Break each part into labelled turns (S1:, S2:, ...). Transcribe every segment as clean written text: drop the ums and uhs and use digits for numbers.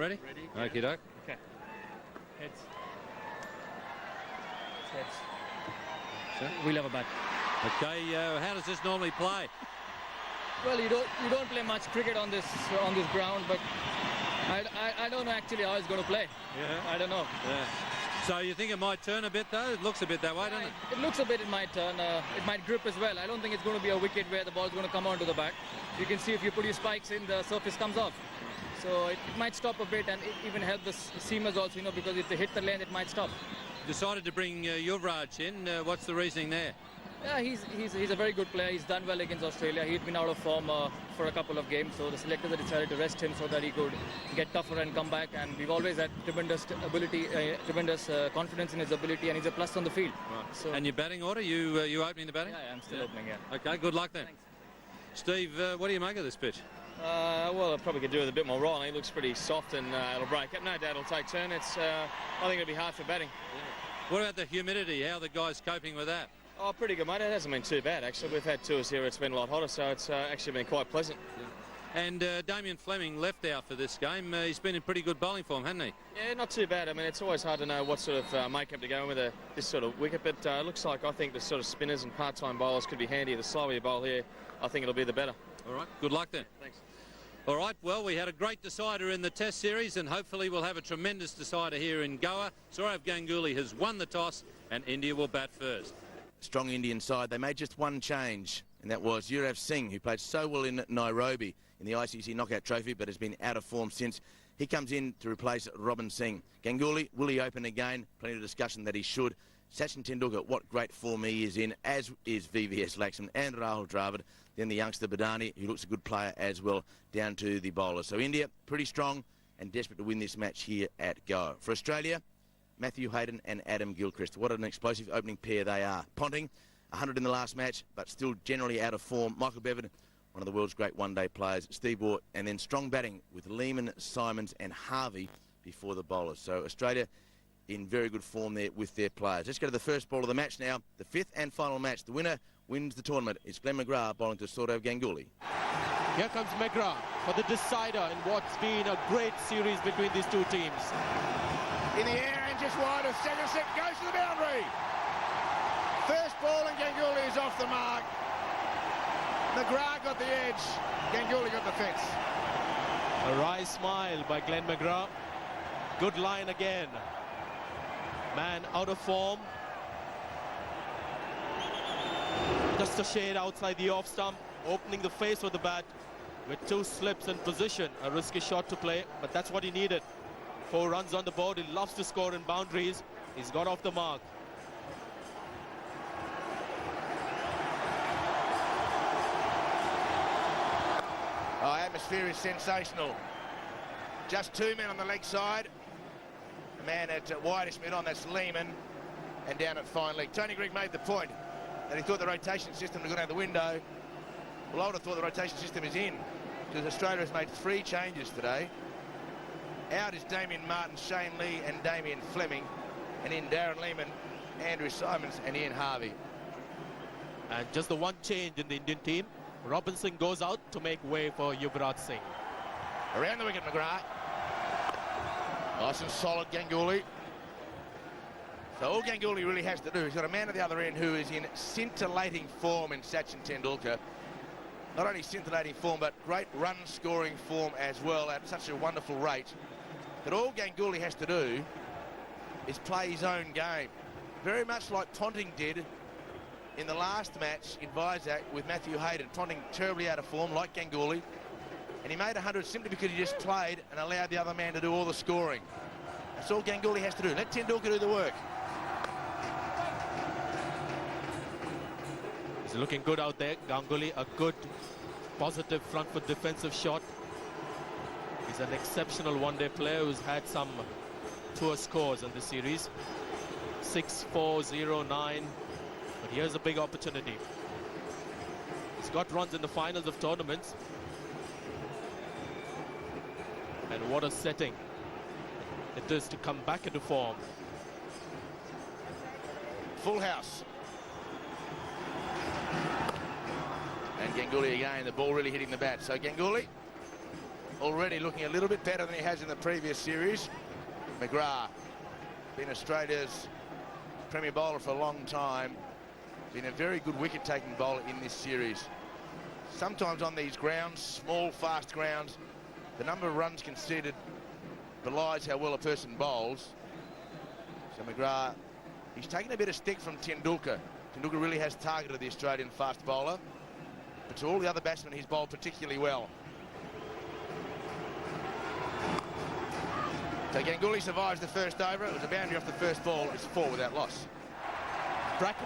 S1: ready?
S2: Ready.
S1: Okie doke.
S2: Okay. Heads. Heads.
S1: So,
S2: We'll have a bat.
S1: okay, how does this normally play?
S2: Well, you don't play much cricket on this ground, but I don't know actually how it's going to play.
S1: Yeah.
S2: I don't know.
S1: Yeah. So you think it might turn a bit though? It looks a bit that way, doesn't it?
S2: It looks a bit it might turn. It might grip as well. I don't think it's going to be a wicket where the ball's going to come onto the bat. You can see if you put your spikes in, the surface comes off. So it might stop a bit, and it even help the seamers also, you know, because if they hit the lane, it might stop.
S1: Decided to bring Yuvraj in. What's the reasoning there?
S2: Yeah, he's a very good player. He's done well against Australia. He'd been out of form for a couple of games, so the selectors had decided to rest him so that he could get tougher and come back. And we've always had tremendous ability, tremendous confidence in his ability, and he's a plus on the field.
S1: Right.
S2: So,
S1: and your batting order? You opening the batting?
S2: Yeah, I'm still opening. Yeah.
S1: Okay, good luck then.
S2: Thanks.
S1: Steve, what do you make of this pitch?
S3: Well, I probably could do with a bit more rolling. It looks pretty soft and it'll break up. No doubt it'll take turn. I think it'll be hard for batting.
S1: Yeah. What about the humidity? How are the guys coping with that?
S3: Oh, pretty good, mate. It hasn't been too bad, actually. We've had tours here. It's been a lot hotter, so it's actually been quite pleasant.
S1: Yeah. And Damien Fleming left out for this game. He's been in pretty good bowling form, hasn't he?
S3: Yeah, not too bad. I mean, it's always hard to know what sort of makeup to go in with this sort of wicket, but it looks like I think the sort of spinners and part-time bowlers could be handy. The slower you bowl here, I think it'll be the better.
S1: All right, good luck then.
S3: Thanks.
S1: All right, well, we had a great decider in the Test series, and hopefully we'll have a tremendous decider here in Goa. Sourav Ganguly has won the toss, and India will bat first.
S4: Strong Indian side. They made just one change, and that was Yuvraj Singh, who played so well in Nairobi in the ICC Knockout Trophy, but has been out of form since. He comes in to replace Robin Singh. Ganguly, will he open again? Plenty of discussion that he should. Sachin Tendulkar, what great form he is in, as is VVS Laxman and Rahul Dravid. Then the youngster Badani, who looks a good player as well, down to the bowlers. So India, pretty strong and desperate to win this match here at Goa. For Australia, Matthew Hayden and Adam Gilchrist. What an explosive opening pair they are. Ponting, 100 in the last match, but still generally out of form. Michael Bevan, one of the world's great one-day players. Steve Waugh, and then strong batting with Lehmann, Simons and Harvey before the bowlers. So Australia in very good form there with their players. Let's go to the first ball of the match now. The fifth and final match. The winner wins the tournament. It's Glenn McGrath bowling to Sourav Ganguly.
S5: Here comes McGrath for the decider in what's been a great series between these two teams.
S6: In the air and just wide of second set, goes to the boundary. First ball and Ganguly is off the mark. McGrath got the edge, Ganguly got the fence.
S5: A wry smile by Glenn McGrath. Good line again. Man out of form. Just a shade outside the off stump, opening the face with the bat with two slips in position. A risky shot to play, but that's what he needed. 4 runs on the board. He loves to score in boundaries. He's got off the mark.
S6: Oh, atmosphere is sensational. Just 2 men on the leg side. The man at widest mid on, that's Lehmann, and down at fine leg. Tony Greig made the point that he thought the rotation system had gone out the window. Well, I would have thought the rotation system is in, because Australia has made 3 changes today. Out is Damien Martin, Shane Lee and Damien Fleming, and in Darren Lehmann, Andrew Simons and Ian Harvey.
S5: And just the one change in the Indian team. Robinson goes out to make way for Yuvraj Singh.
S6: Around the wicket, McGrath. Nice and solid, Ganguly. So all Ganguly really has to do, he's got a man at the other end who is in scintillating form in Sachin Tendulkar. Not only scintillating form, but great run-scoring form as well at such a wonderful rate. But all Ganguly has to do is play his own game. Very much like Ponting did in the last match in Vizag with Matthew Hayden. Ponting terribly out of form, like Ganguly. And he made 100 simply because he just played and allowed the other man to do all the scoring. That's all Ganguly has to do. Let Tendulkar do the work.
S5: He's looking good out there. Ganguly, a good, positive front foot defensive shot. He's an exceptional one-day player who's had some tour scores in this series. 6-4, 0-9. But here's a big opportunity. He's got runs in the finals of tournaments. And what a setting it is to come back into form.
S6: Full house. And Ganguly again, the ball really hitting the bat. So Ganguly already looking a little bit better than he has in the previous series. McGrath, been Australia's premier bowler for a long time, been a very good wicket-taking bowler in this series. Sometimes on these grounds, small, fast grounds, the number of runs conceded belies how well a person bowls. So McGrath, he's taken a bit of stick from Tendulkar. Tendulkar really has targeted the Australian fast bowler, but to all the other batsmen, he's bowled particularly well. So Ganguly survives the first over. It was a boundary off the first ball. It's 4 without loss.
S5: Bracken.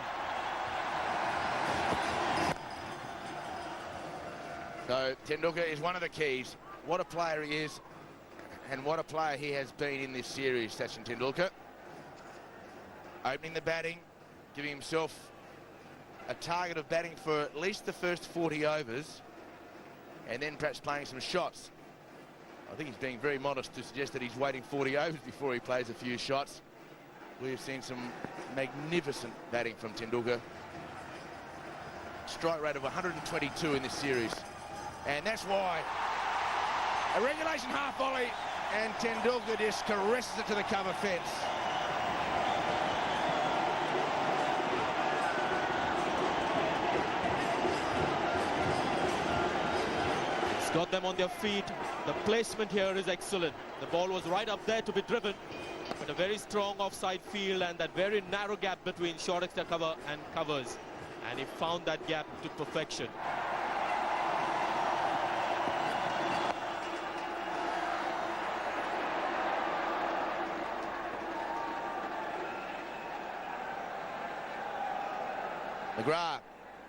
S6: So Tendulkar is one of the keys. What a player he is, and what a player he has been in this series, Sachin Tendulkar. Opening the batting, giving himself a target of batting for at least the first 40 overs, and then perhaps playing some shots. I think he's being very modest to suggest that he's waiting 40 overs before he plays a few shots. We've seen some magnificent batting from Tendulkar. Strike rate of 122 in this series. And that's why a regulation half volley, and Tendulkar just caresses it to the cover fence.
S5: He's got them on their feet. The placement here is excellent. The ball was right up there to be driven, but a very strong offside field and that very narrow gap between short extra cover and covers. And he found that gap to perfection.
S6: McGrath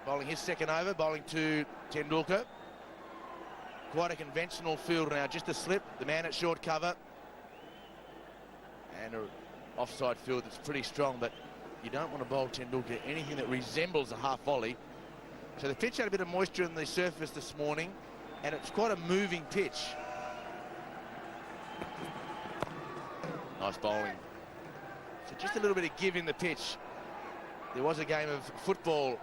S6: bowling his second over, bowling to Tendulkar. Quite a conventional field now, just a slip, the man at short cover. And an offside field that's pretty strong, but you don't want to bowl Tendulkar anything that resembles a half volley. So the pitch had a bit of moisture on the surface this morning, and it's quite a moving pitch. Nice bowling. So just a little bit of give in the pitch. There was a game of football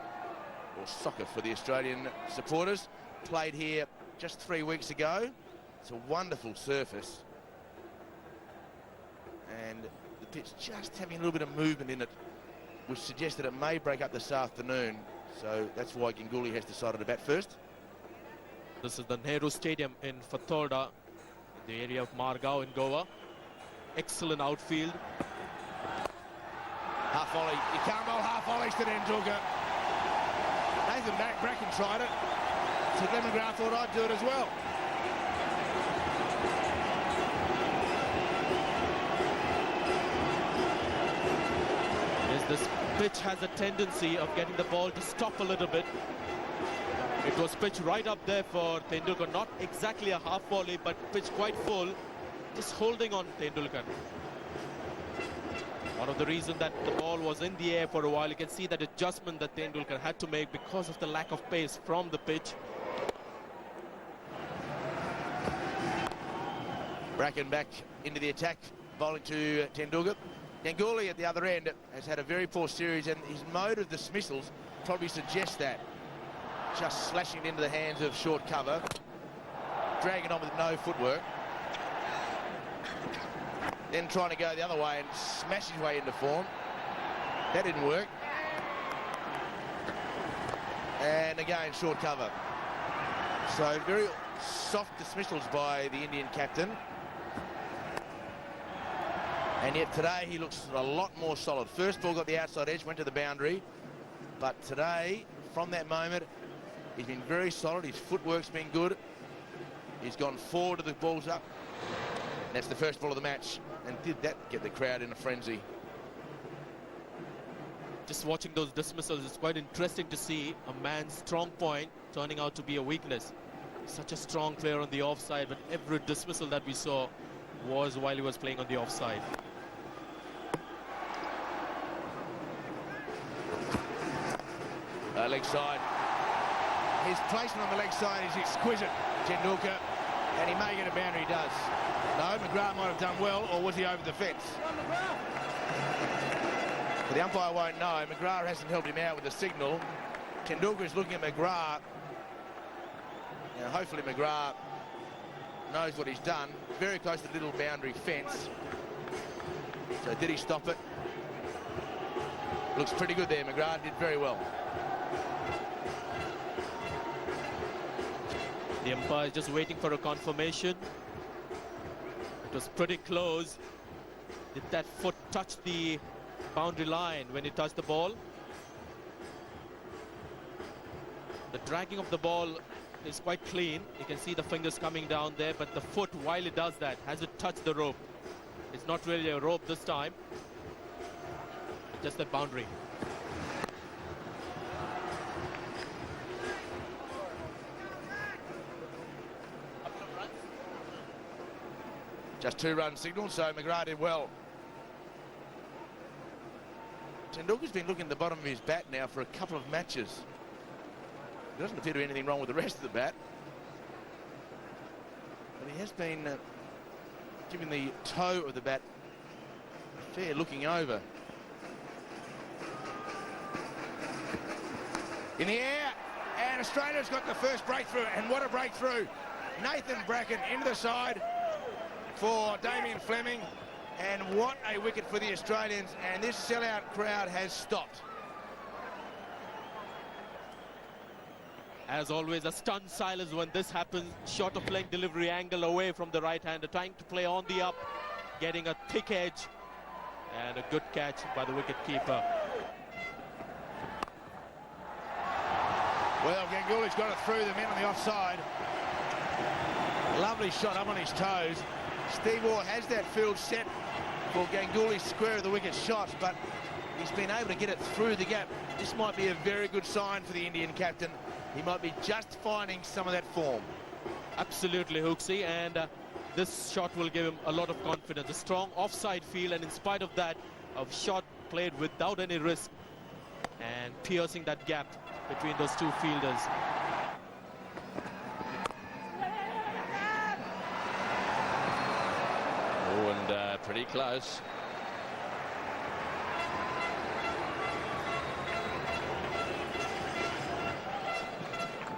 S6: or soccer for the Australian supporters played here just 3 weeks ago. It's a wonderful surface, and the pitch just having a little bit of movement in it, which suggests that it may break up this afternoon. So that's why Ganguly has decided to bat first.
S5: This is the Nehru Stadium in Fatorda, in the area of Margao in Goa. Excellent outfield.
S6: Half volley. You can't bowl half volleys to Tendulkar. Nathan Bracken tried it. So Glenn McGrath thought I'd do it as well.
S5: Yes, this pitch has a tendency of getting the ball to stop a little bit. It was pitched right up there for Tendulkar. Not exactly a half volley, but pitched quite full. Just holding on Tendulkar. One of the reasons that the ball was in the air for a while, you can see that adjustment that Tendulkar had to make because of the lack of pace from the pitch.
S6: Bracken back into the attack, bowling to Tendulkar. Ganguly at the other end has had a very poor series, and his mode of dismissals probably suggests that. Just slashing it into the hands of short cover, dragging on with no footwork. Then trying to go the other way and smash his way into form. That didn't work. And again, short cover. So very soft dismissals by the Indian captain. And yet today he looks a lot more solid. First ball got the outside edge, went to the boundary. But today, from that moment, he's been very solid. His footwork's been good. He's gone forward to the balls up. And that's the first ball of the match. And did that get the crowd in a frenzy?
S5: Just watching those dismissals, it's quite interesting to see a man's strong point turning out to be a weakness. Such a strong player on the offside, but every dismissal that we saw was while he was playing on the offside.
S6: Leg side. His placement on the leg side is exquisite, Tendulkar, and he may get a boundary. He does. No, McGrath might have done well, or was he over the fence? But the umpire won't know. McGrath hasn't helped him out with the signal. Tendulkar is looking at McGrath. Now, hopefully McGrath knows what he's done. Very close to the little boundary fence. So did he stop it? Looks pretty good there. McGrath did very well.
S5: The umpire is just waiting for a confirmation. It was pretty close. Did that foot touch the boundary line when he touched the ball? The dragging of the ball is quite clean. You can see the fingers coming down there, but the foot, while it does that, has it touched the rope? It's not really a rope this time. Just that boundary.
S6: Just 2-run signal, so McGrath did well. Tendulkar's been looking at the bottom of his bat now for a couple of matches. There doesn't appear to be anything wrong with the rest of the bat. But he has been giving the toe of the bat a fair looking over. In the air, and Australia's got the first breakthrough, and what a breakthrough. Nathan Bracken into the side for Damien Fleming, and what a wicket for the Australians, and this sellout crowd has stopped.
S5: As always, a stunned silence when this happens. Short of leg delivery angle away from the right-hander, trying to play on the up, getting a thick edge, and a good catch by the wicket-keeper.
S6: Well, Ganguly's got it through the men on the offside. Lovely shot up on his toes. Steve Waugh has that field set for Ganguly's square of the wicket shot, but he's been able to get it through the gap. This might be a very good sign for the Indian captain. He might be just finding some of that form.
S5: Absolutely, Hooksy, and this shot will give him a lot of confidence. A strong offside feel, and in spite of that, a shot played without any risk and piercing that gap between those two fielders.
S7: Oh, and pretty close.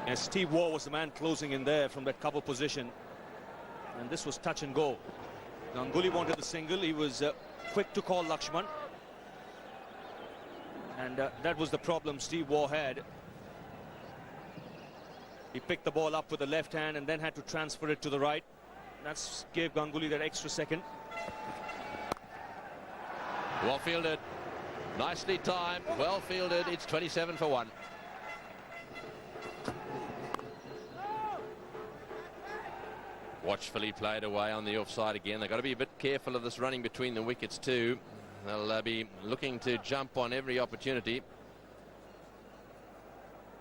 S8: And Steve Waugh was the man closing in there from that cover position. And this was touch and go. Ganguly wanted the single. He was quick to call Lakshman. And that was the problem Steve Waugh had. He picked the ball up with the left hand and then had to transfer it to the right. That's gave Ganguly that extra second.
S7: Well fielded. Nicely timed. Well fielded. It's 27 for 1. Watchfully played away on the offside again. They've got to be a bit careful of this running between the wickets too. They'll be looking to jump on every opportunity.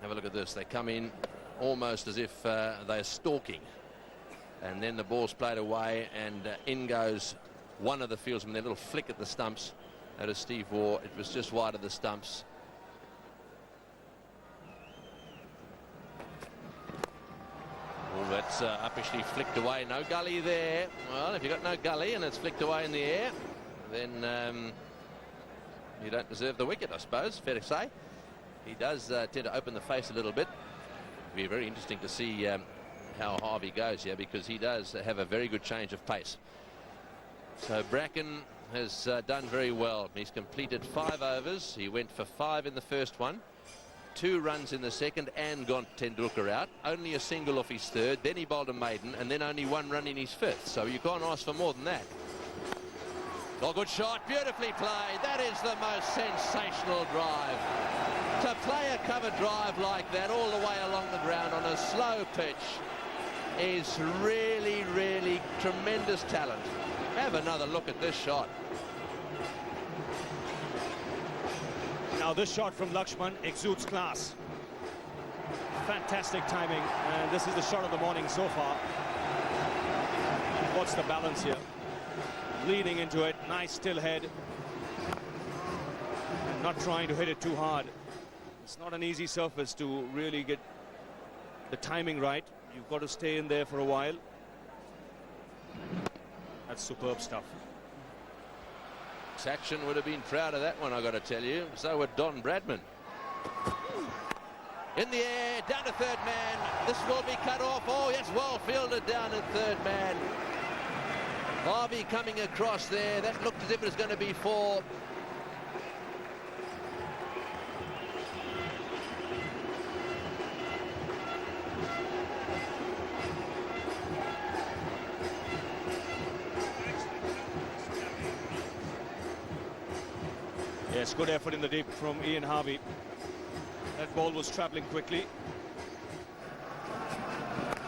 S7: Have a look at this. They come in almost as if they're stalking. And then the ball's played away, and in goes one of the fieldsmen. Their little flick at the stumps. That is Steve Waugh. It was just wide of the stumps. Oh, that's uppishly flicked away. No gully there. Well, if you've got no gully and it's flicked away in the air, then you don't deserve the wicket, I suppose. Fair to say. He does tend to open the face a little bit. It'll be very interesting to see how Harvey goes here, because he does have a very good change of pace. So Bracken has done very well. He's completed 5 overs. He went for 5 in the first one, 2 runs in the second, and gone Tendulkar out. Only a single off his third. Then he bowled a maiden, and then only 1 run in his fifth. So you can't ask for more than that. Oh, good shot. Beautifully played. That is the most sensational drive. To play a cover drive like that all the way along the ground on a slow pitch is really, really tremendous talent. Have another look at this shot.
S8: Now this shot from Lakshman exudes class. Fantastic timing, and this is the shot of the morning so far. What's the balance here? Leading into it, nice still head. And not trying to hit it too hard. It's not an easy surface to really get the timing right. You've got to stay in there for a while. That's superb stuff.
S7: Saxon would have been proud of that one, I got to tell you. So would Don Bradman. In the air, down to third man. This will be cut off. Oh, yes, well fielded down at third man. Harvey coming across there. That looked as if it was going to be 4.
S8: Yes, good effort in the deep from Ian Harvey. That ball was travelling quickly.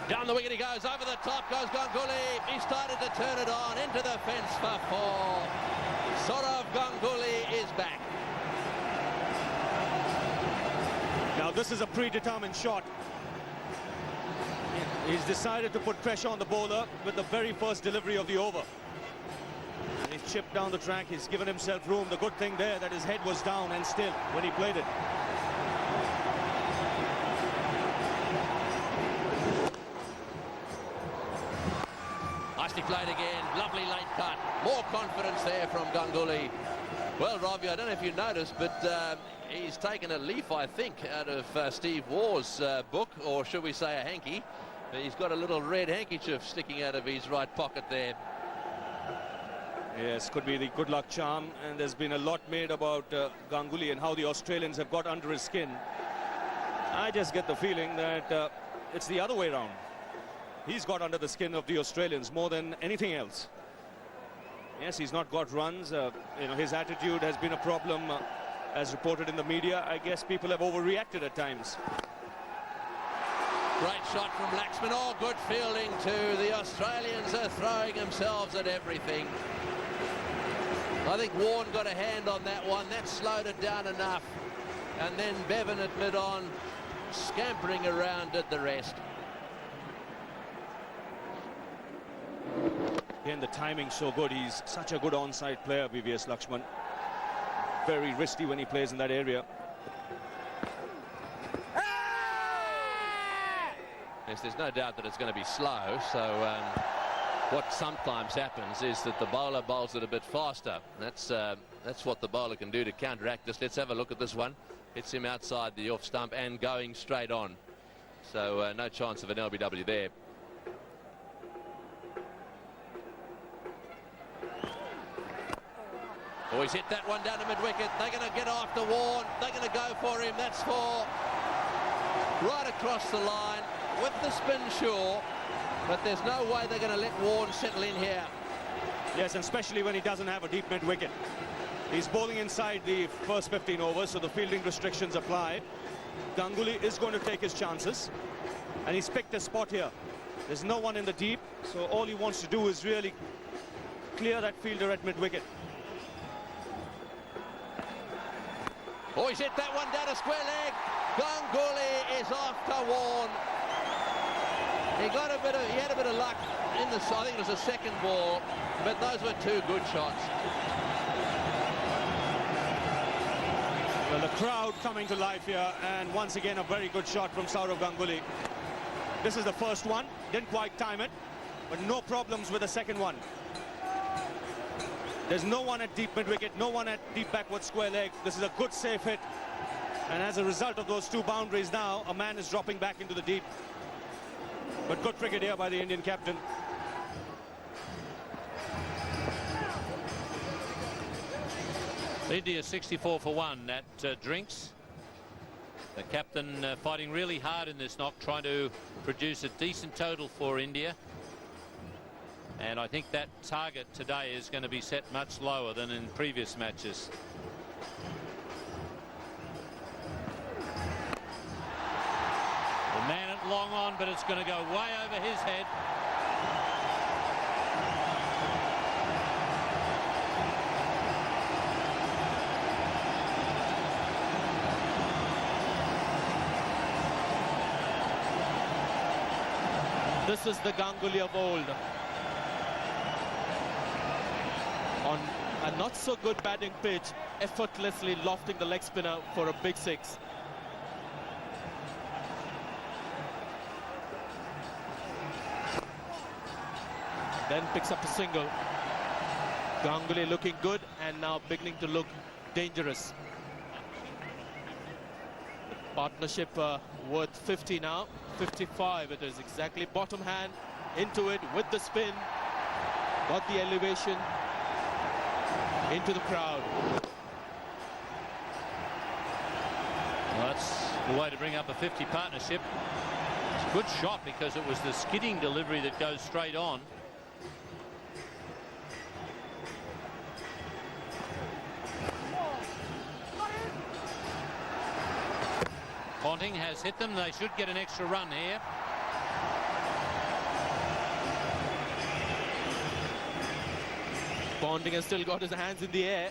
S7: Down the wicket he goes, over the top goes Ganguly. He started to turn it on, into the fence for 4. Saurav Ganguly is back.
S8: Now this is a predetermined shot. He's decided to put pressure on the bowler with the very first delivery of the over. And he's chipped down the track, he's given himself room. The good thing there that his head was down and still when he played it.
S7: Nicely played again, lovely late cut. More confidence there from Ganguly. Well, Robbie, I don't know if you noticed, but he's taken a leaf, I think, out of Steve Waugh's book, or should we say a hanky. He's got a little red handkerchief sticking out of his right pocket there.
S8: Yes, could be the good luck charm, and there's been a lot made about Ganguly and how the Australians have got under his skin. I just get the feeling that it's the other way around. He's got under the skin of the Australians more than anything else. Yes, he's not got runs. You know, his attitude has been a problem, as reported in the media. I guess people have overreacted at times.
S7: Great shot from Laxman. Oh, good fielding too. The Australians are throwing themselves at everything. I think Warren got a hand on that one. That slowed it down enough. And then Bevan at mid-on, scampering around did the rest.
S8: Again, the timing's so good. He's such a good onside player, VVS Lakshman. Very risky when he plays in that area.
S7: Yes, there's no doubt that it's going to be slow. So what sometimes happens is that the bowler bowls it a bit faster. That's what the bowler can do to counteract this. Let's have a look at this one. Hits him outside the off stump and going straight on. So no chance of an LBW there. Oh, he's hit that one down to mid-wicket. They're going to get after Warren. They're going to go for him. That's 4. Right across the line with the spin, sure. But there's no way they're going to let Warren settle in here.
S8: Yes, and especially when he doesn't have a deep mid-wicket. He's bowling inside the first 15 overs, so the fielding restrictions apply. Ganguly is going to take his chances. And he's picked a spot here. There's no one in the deep, so all he wants to do is really clear that fielder at mid-wicket.
S7: Oh, he's hit that one down a square leg. Ganguly is off to Warren. He had a bit of luck in the, I think it was the second ball, but those were 2 good shots.
S8: Well, the crowd coming to life here, and once again a very good shot from Saurav Ganguly. This is the first one, didn't quite time it, but no problems with the second one. There's no one at deep mid-wicket, no one at deep backward square leg. This is a good safe hit. And as a result of those 2 boundaries now, a man is dropping back into the deep. But good cricket here by the Indian captain.
S1: India 64 for 1 at Drinks. The captain fighting really hard in this knock, trying to produce a decent total for India. And I think that target today is going to be set much lower than in previous matches. The man at long on, but it's going to go way over his head.
S5: This is the Ganguly of old. On a not so good batting pitch, effortlessly lofting the leg spinner for a big 6. Then picks up a single. Ganguly looking good and now beginning to look dangerous. Partnership worth 50 now. 55 it is exactly. Bottom hand into it with the spin. Got the elevation into the crowd.
S1: Well, that's the way to bring up a 50 partnership. It's a good shot because it was the skidding delivery that goes straight on. Ponting has hit them. They should get an extra run here.
S5: Ponting has still got his hands in the air.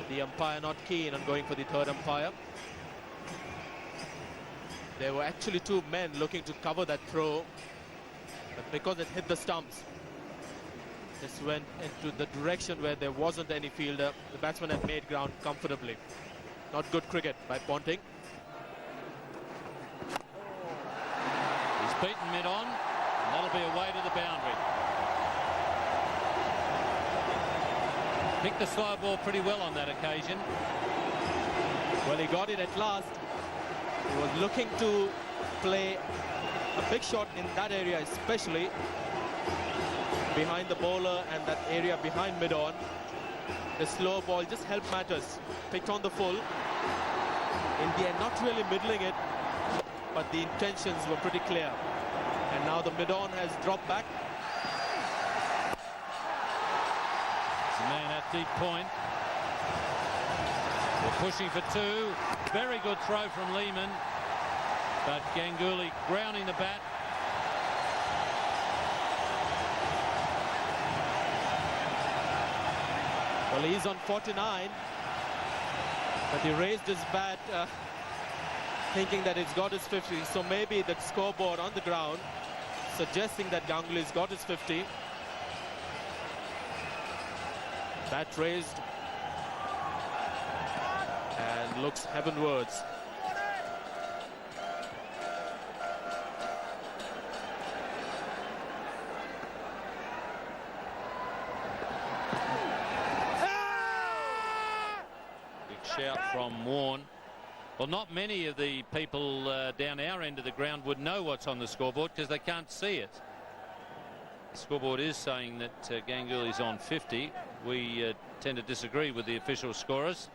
S5: The umpire not keen on going for the third umpire. There were actually two men looking to cover that throw, but because it hit the stumps, this went into the direction where there wasn't any fielder. The batsman had made ground comfortably. Not good cricket by Ponting.
S1: He's beaten mid-on, and that'll be away to the boundary. Picked the slow ball pretty well on that occasion.
S5: Well, he got it at last. He was looking to play a big shot in that area, especially behind the bowler and that area behind mid-on. The slow ball just helped matters. Picked on the full. India not really middling it, but the intentions were pretty clear. And now the mid-on has dropped back.
S1: The man at deep point. They're pushing for two. Very good throw from Lehmann, but Ganguly grounding the bat.
S5: Well, he's on 49, but he raised his bat thinking that he's got his 50. So maybe that scoreboard on the ground suggesting that Ganguly's got his 50. Bat raised and looks heavenwards.
S1: Shout from Warne. Well, not many of the people down our end of the ground would know what's on the scoreboard because they can't see it. The scoreboard is saying that Ganguly's on 50. We tend to disagree with the official scorers.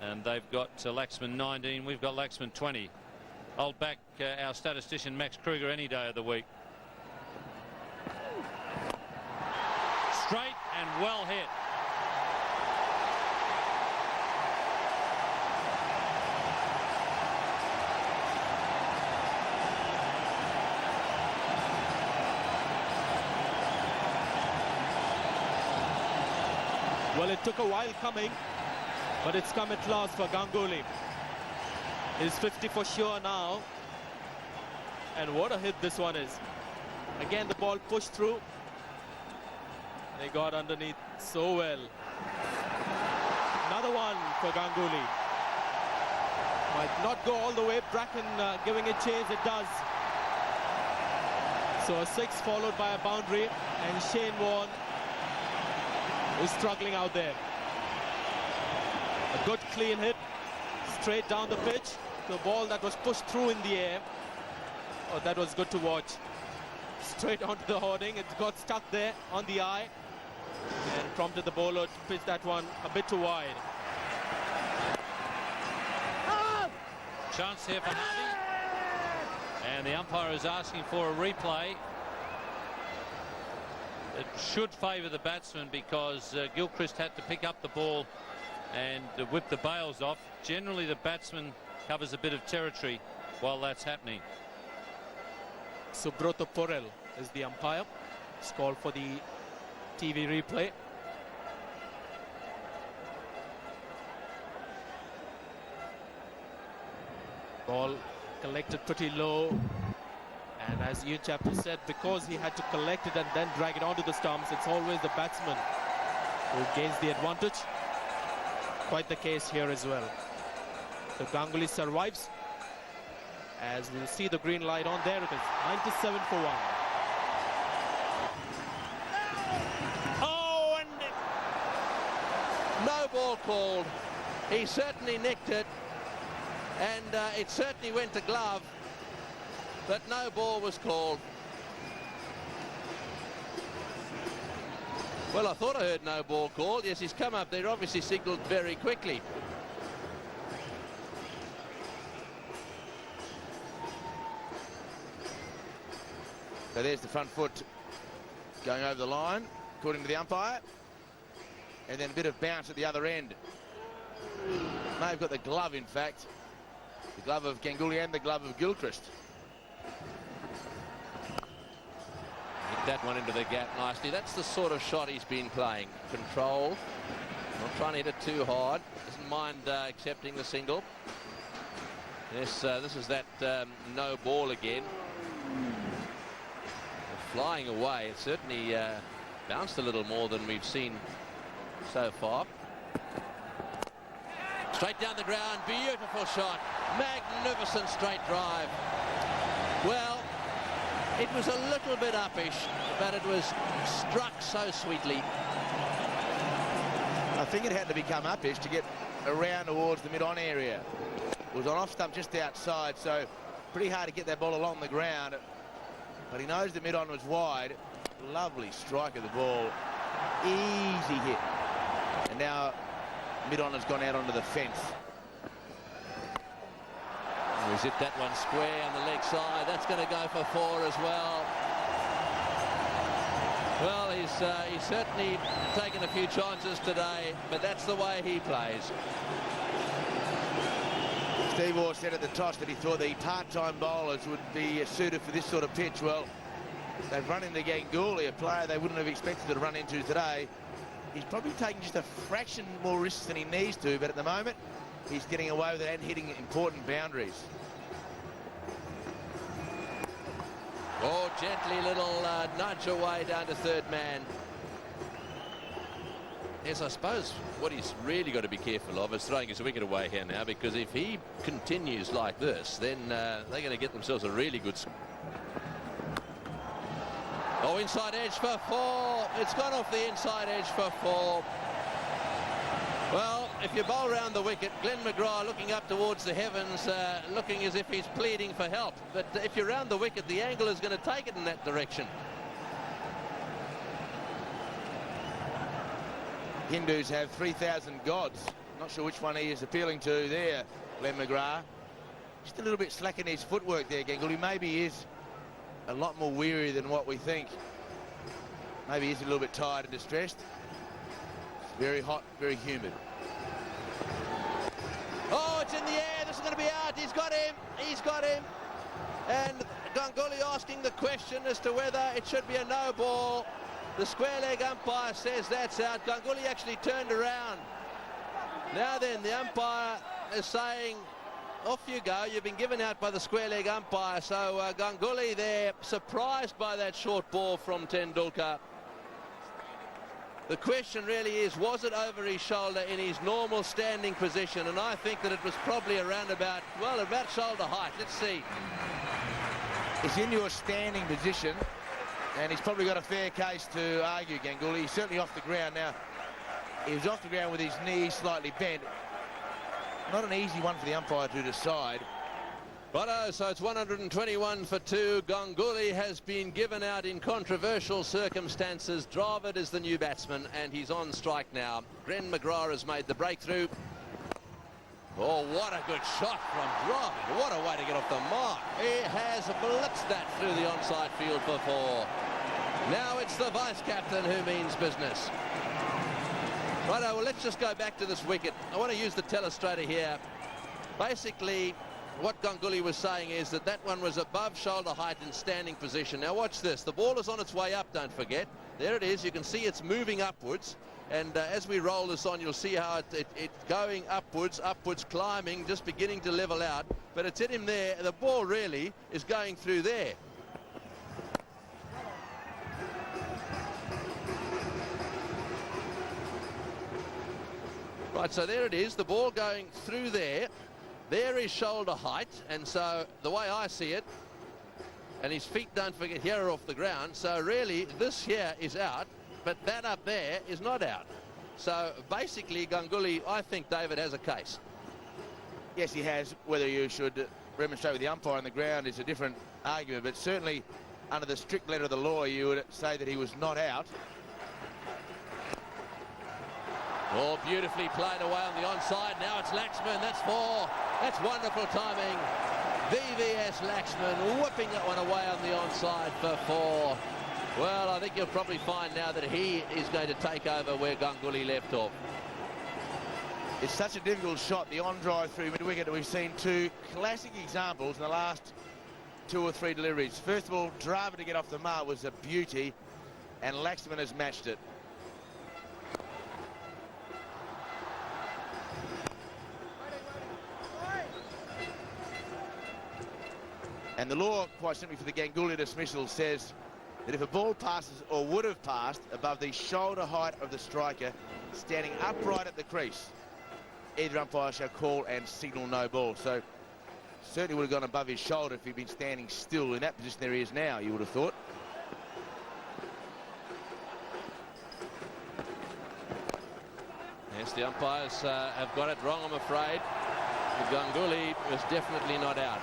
S1: And they've got Laxman 19. We've got Laxman 20. I'll back our statistician Max Kruger any day of the week. Straight and well hit.
S5: Well, it took a while coming, but it's come at last for Ganguly. He's 50 for sure now. And what a hit this one is. Again, the ball pushed through. They got underneath so well. Another one for Ganguly. Might not go all the way. Bracken giving it chase. It does. So a 6 followed by a boundary. And Shane Warne is struggling out there. A good clean hit. Straight down the pitch. The ball that was pushed through in the air. Oh, that was good to watch. Straight onto the hoarding. It got stuck there on the eye and prompted the bowler to pitch that one a bit too wide.
S1: Chance here for Harvey. And the umpire is asking for a replay. It should favour the batsman because Gilchrist had to pick up the ball and whip the bails off. Generally, the batsman covers a bit of territory while that's happening.
S5: Subroto Porel is the umpire. It's called for the TV replay. Ball collected pretty low. And as Ian Chappell said, because he had to collect it and then drag it onto the stumps, it's always the batsman who gains the advantage. Quite the case here as well. So Ganguly survives. As we'll see the green light on there, it is 97 for 1.
S7: Oh, and no ball called. He certainly nicked it, and it certainly went to glove, but no ball was called. Well, I thought I heard no ball called. Yes, he's come up there, obviously signalled very quickly.
S4: So there's the front foot going over the line, according to the umpire. And then a bit of bounce at the other end. May have got the glove, in fact. The glove of Ganguly and the glove of Gilchrist.
S7: Hit that one into the gap nicely. That's the sort of shot he's been playing. Control. Not trying to hit it too hard. Doesn't mind accepting the single. Yes, this is that no ball again. Flying away. It certainly bounced a little more than we've seen so far. Straight down the ground. Beautiful shot. Magnificent straight drive. Well, it was a little bit uppish, but it was struck so sweetly.
S4: I think it had to become uppish to get around towards the mid-on area. It was on off stump just outside, so pretty hard to get that ball along the ground. But he knows the mid-on was wide. Lovely strike of the ball. Easy hit. And now mid-on has gone out onto the fence.
S7: He's hit that one square on the leg side. That's going to go for 4 as well. Well, he's certainly taken a few chances today, but that's the way he plays.
S4: Steve Orr said at the toss that he thought the part-time bowlers would be suited for this sort of pitch. Well, they've run into Ganguly, a player they wouldn't have expected to run into today. He's probably taking just a fraction more risks than he needs to, but at the moment, he's getting away with it and hitting important boundaries.
S7: Oh, gently little nudge away down to third man. Yes, I suppose what he's really got to be careful of is throwing his wicket away here now, because if he continues like this, then they're going to get themselves a really good score. Oh, inside edge for 4. It's gone off the inside edge for 4. Well, if you bowl round the wicket, Glenn McGrath looking up towards the heavens, looking as if he's pleading for help. But if you're round the wicket, the angle is going to take it in that direction.
S4: Hindus have 3,000 gods. Not sure which one he is appealing to there, Glenn McGrath. Just a little bit slack in his footwork there, Ganguly. Maybe he is a lot more weary than what we think. Maybe he's a little bit tired and distressed. It's very hot, very humid.
S7: Oh, it's in the air. This is going to be out. He's got him. He's got him. And Ganguly asking the question as to whether it should be a no ball. The square leg umpire says that's out. Ganguly actually turned around. Now then, the umpire is saying, off you go. You've been given out by the square leg umpire. So Ganguly there, surprised by that short ball from Tendulkar. The question really is, was it over his shoulder in his normal standing position? And I think that it was probably around about, well, about shoulder height. Let's see.
S4: It's in your standing position, and he's probably got a fair case to argue, Ganguly. He's certainly off the ground now. He was off the ground with his knees slightly bent. Not an easy one for the umpire to decide.
S7: Righto, so it's 121 for 2. Ganguly has been given out in controversial circumstances. Dravid is the new batsman, and he's on strike now. Glenn McGrath has made the breakthrough. Oh, what a good shot from Dravid. What a way to get off the mark. He has blitzed that through the onside field for 4. Now it's the vice-captain who means business. Righto, well, let's just go back to this wicket. I want to use the telestrator here. Basically, what Ganguly was saying is that that one was above shoulder height in standing position. Now watch this. The ball is on its way up, don't forget. There it is. You can see it's moving upwards. And as we roll this on, you'll see how it's going upwards, climbing, just beginning to level out. But it's hit him there. The ball really is going through there. Right, so there it is. The ball going through there. There is shoulder height, and so the way I see it, and his feet, don't forget, here are off the ground, so really this here is out, but that up there is not out. So basically, Ganguly, I think David has a case.
S6: Yes, he has. Whether you should remonstrate with the umpire on the ground is a different argument, but certainly under the strict letter of the law, you would say that he was not out.
S7: Oh, beautifully played away on the onside. Now it's Laxman. That's 4. That's wonderful timing. VVS Laxman whipping that one away on the onside for 4. Well, I think you'll probably find now that he is going to take over where Ganguly left off.
S6: It's such a difficult shot, the on-drive through mid-wicket. We've seen 2 classic examples in the last 2 or 3 deliveries. First of all, Dravid to get off the mark was a beauty, and Laxman has matched it. And the law, quite simply for the Ganguly dismissal, says that if a ball passes or would have passed above the shoulder height of the striker standing upright at the crease, either umpire shall call and signal no ball. So certainly would have gone above his shoulder if he'd been standing still in that position there he is now, you would have thought.
S7: Yes, the umpires have got it wrong, I'm afraid. Ganguly was definitely not out.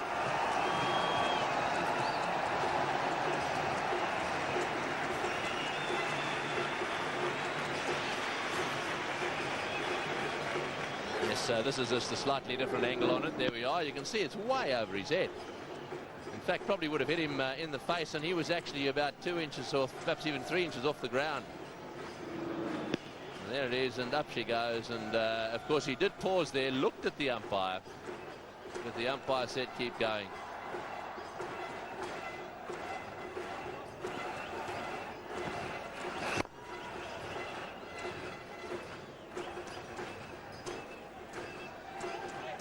S7: Yes, this is just a slightly different angle on it. There we are. You can see it's way over his head. In fact, probably would have hit him in the face, and he was actually about 2 inches off, perhaps even 3 inches off the ground. And there it is, and up she goes. And of course, he did pause there, looked at the umpire, but the umpire said keep going.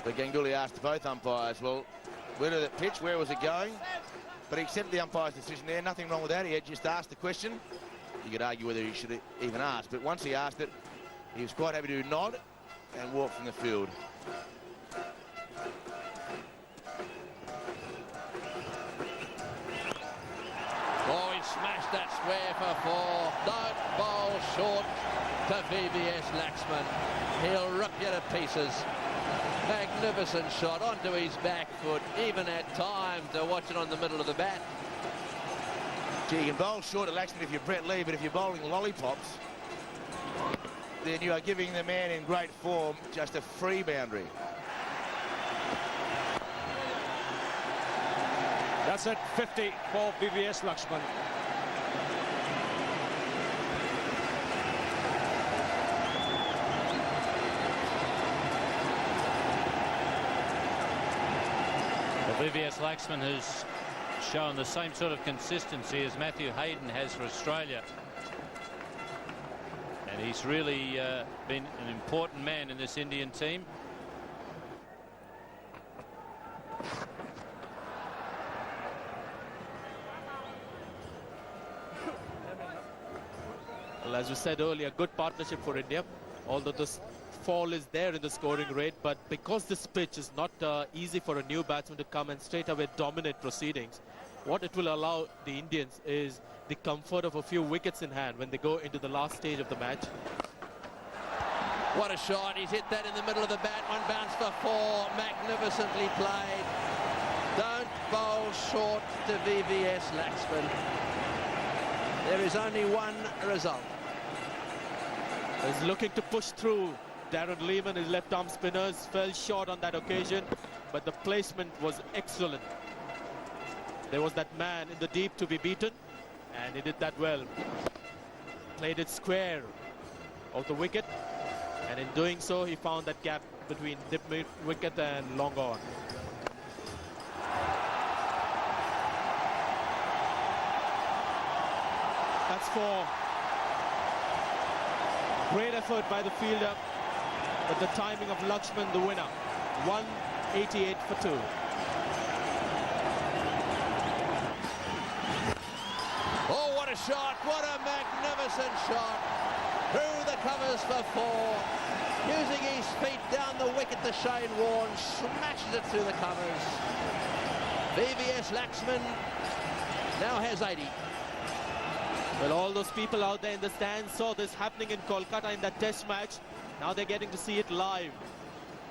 S6: But Ganguly asked both umpires, well, where did it pitch? Where was it going? But he accepted the umpire's decision there. Nothing wrong with that. He had just asked the question. You could argue whether he should have even asked. But once he asked it, he was quite happy to nod and walk from the field.
S7: Oh, he smashed that square for 4. Don't bowl short to VVS Laxman. He'll rip you to pieces. Magnificent shot onto his back foot. Even had time to watch it on the middle of the bat.
S6: Gee, you can bowl short at Laxman if you're Brett Lee, but if you're bowling lollipops, then you are giving the man in great form just a free boundary.
S8: That's at 50 for VVS Laxman.
S1: VVS Laxman has shown the same sort of consistency as Matthew Hayden has for Australia. And he's really been an important man in this Indian team.
S5: Well, as we said earlier, good partnership for India, although this fall is there in the scoring rate, but because this pitch is not easy for a new batsman to come and straight away dominate proceedings, what it will allow the Indians is the comfort of a few wickets in hand when they go into the last stage of the match.
S7: What a shot. He's hit that in the middle of the bat. One bounce for 4. Magnificently played. Don't bowl short to VVS Laxman. There is only one result.
S5: He's looking to push through. Darren Lehman, his left-arm spinners, fell short on that occasion, but the placement was excellent. There was that man in the deep to be beaten, and he did that well. Played it square of the wicket, and in doing so, he found that gap between dip wicket and long on. That's 4. Great effort by the fielder, but the timing of Laxman, the winner. 188 for 2.
S7: Oh, what a shot. What a magnificent shot. Through the covers for 4. Using his feet down the wicket to Shane Warne. Smashes it through the covers. VVS Laxman now has 80.
S5: Well, all those people out there in the stands saw this happening in Kolkata in that test match. Now they're getting to see it live.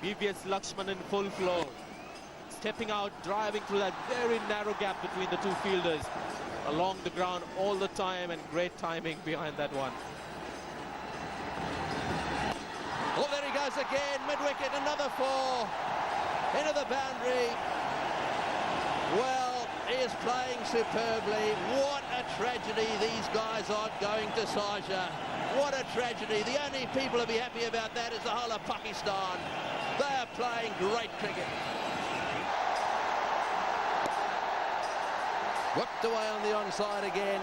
S5: VVS Lakshman in full flow. Stepping out, driving through that very narrow gap between the two fielders. Along the ground all the time, and great timing behind that one.
S7: Oh, there he goes again, mid-wicket, another 4. Into the boundary. Well, he is playing superbly. What a tragedy these guys aren't going to Sharjah. What a tragedy. The only people to be happy about that is the whole of Pakistan. They are playing great cricket. Whipped away on the onside again.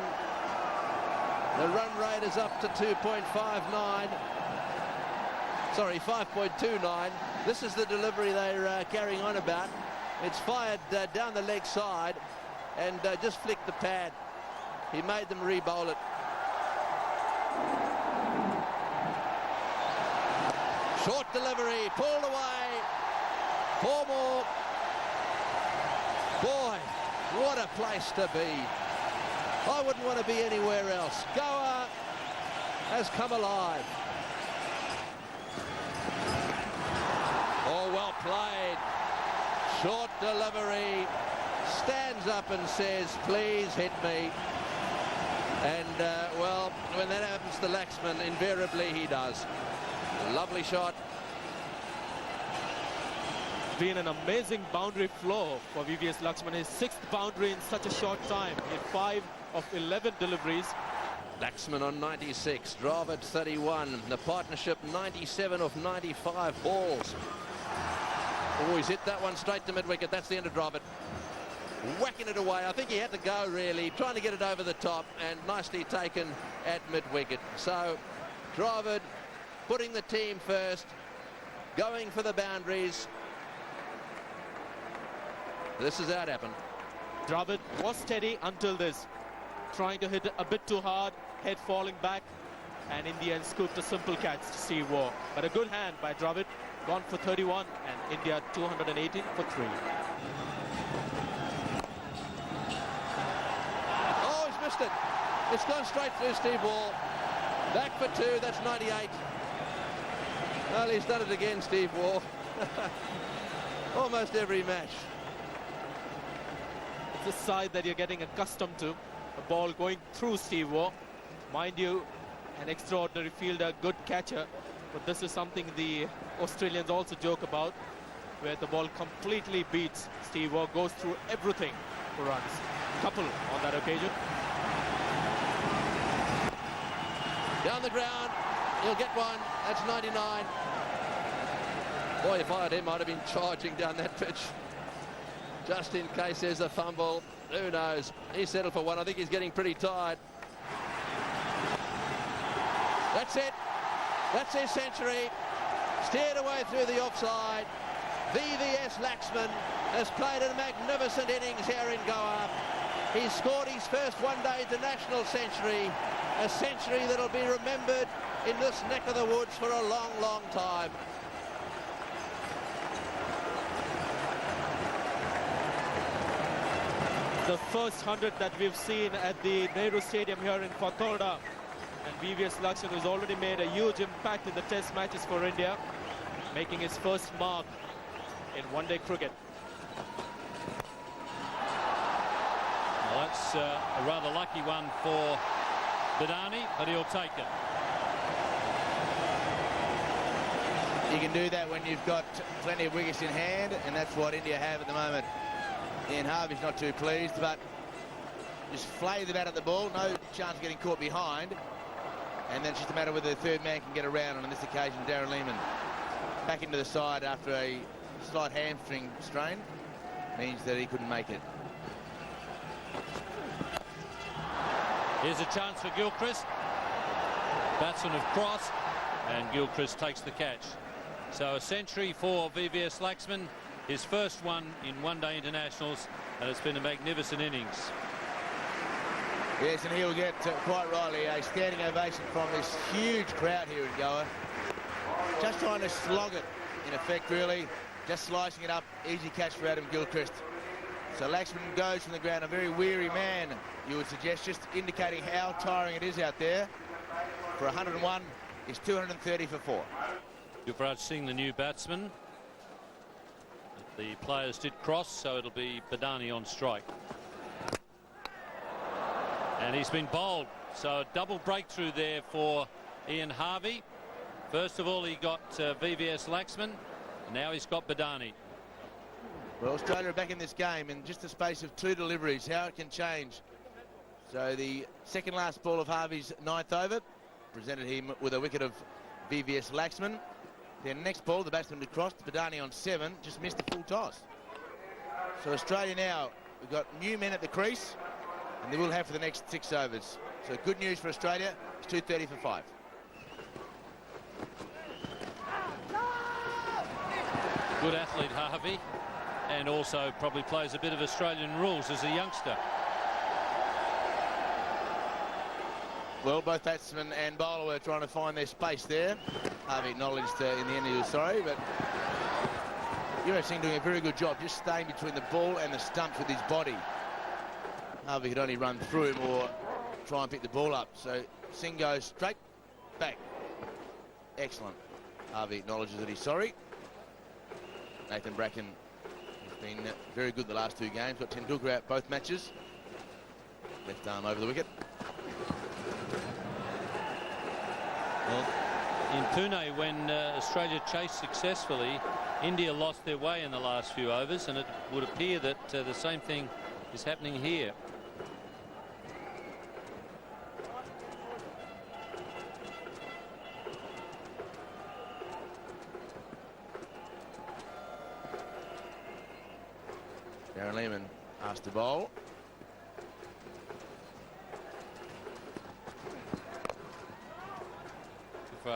S7: The run rate is up to 2.59. Sorry, 5.29. This is the delivery they're carrying on about. It's fired down the leg side and just flicked the pad. He made them re-bowl it. Short delivery, pulled away. 4 more. Boy, what a place to be. I wouldn't want to be anywhere else. Goa has come alive. Oh, well played. Short delivery. Stands up and says, please hit me. And, well, when that happens to Laxman, invariably he does. Lovely shot.
S5: Been an amazing boundary flow for VVS Lakshman. His 6th boundary in such a short time. He had 5 of 11 deliveries.
S7: Laxman on 96, Dravid 31. The partnership 97 of 95 balls. Oh, he's hit that one straight to mid-wicket. That's the end of Dravid. Whacking it away. I think he had to go, really, trying to get it over the top, and nicely taken at mid-wicket. So, Dravid putting the team first, going for the boundaries. This is how it happened.
S5: Dravid was steady until this. Trying to hit it a bit too hard, head falling back, and in the end scooped a simple catch to Steve Waugh. But a good hand by Dravid. Gone for 31, and India 218 for 3.
S7: Oh, he's missed it. It's gone straight through Steve Waugh. Back for 2, that's 98. Well, he's done it again, Steve Waugh. Almost every match.
S5: It's a side that you're getting accustomed to. The ball going through Steve Waugh. Mind you, an extraordinary fielder, good catcher. But this is something the Australians also joke about, where the ball completely beats Steve Waugh, goes through everything for runs. Couple on that occasion.
S7: Down the ground, he'll get one. That's 99. Boy, if I had him, I'd have been charging down that pitch. Just in case there's a fumble. Who knows? He's settled for 1. I think he's getting pretty tired. That's it. That's his century. Steered away through the offside. VVS Laxman has played a magnificent innings here in Goa. He's scored his first one-day international century. A century that'll be remembered in this neck of the woods for a long, long time.
S5: The first 100 that we've seen at the Nehru Stadium here in Fatorda. And VVS Lakshman has already made a huge impact in the test matches for India, making his first mark in one-day cricket.
S1: Well, that's a rather lucky one for Badani, but he'll take it.
S4: You can do that when you've got plenty of wickets in hand, and that's what India have at the moment. Ian Harvey's not too pleased, but just flay the bat at the ball, no chance of getting caught behind. And then it's just a matter whether the third man can get around, and on this occasion, Darren Lehman back into the side after a slight hamstring strain means that he couldn't make it.
S1: Here's a chance for Gilchrist. Batsmen have crossed, and Gilchrist takes the catch. So a century for VVS Laxman, his first one in one-day internationals, and it's been a magnificent innings.
S4: Yes, and he'll get, quite rightly, a standing ovation from this huge crowd here in Goa. Just trying to slog it, in effect, really. Just slicing it up. Easy catch for Adam Gilchrist.
S6: So Laxman goes from the ground, a very weary man, you would suggest, just indicating how tiring it is out there. For 101, he's 230 for 4.
S1: Yuvraj Singh, the new batsman. The players did cross, so it'll be Badani on strike. And he's been bowled, so a double breakthrough there for Ian Harvey. First of all, he got VVS Laxman, and now he's got Badani.
S6: Well, Australia are back in this game in just a space of 2 deliveries. How it can change. So the second last ball of Harvey's 9th over presented him with a wicket of VVS Laxman. Then next ball, the batsman had crossed, Badani on 7, just missed the full toss. So Australia now, we've got new men at the crease, and they will have for the next 6 overs. So good news for Australia, it's 230 for 5.
S1: Good athlete, Harvey, and also probably plays a bit of Australian rules as a youngster.
S6: Well, both batsman and bowler were trying to find their space there. Harvey acknowledged in the end he was sorry, but Yuvraj Singh doing a very good job just staying between the ball and the stumps with his body. Harvey could only run through him or try and pick the ball up. So Singh goes straight back. Excellent. Harvey acknowledges that he's sorry. Nathan Bracken has been very good the last 2 games. Got Tendulkar out both matches. Left arm over the wicket.
S1: Well, in Pune, when Australia chased successfully, India lost their way in the last few overs, and it would appear that the same thing is happening here.
S6: Darren Lehmann asked to bowl.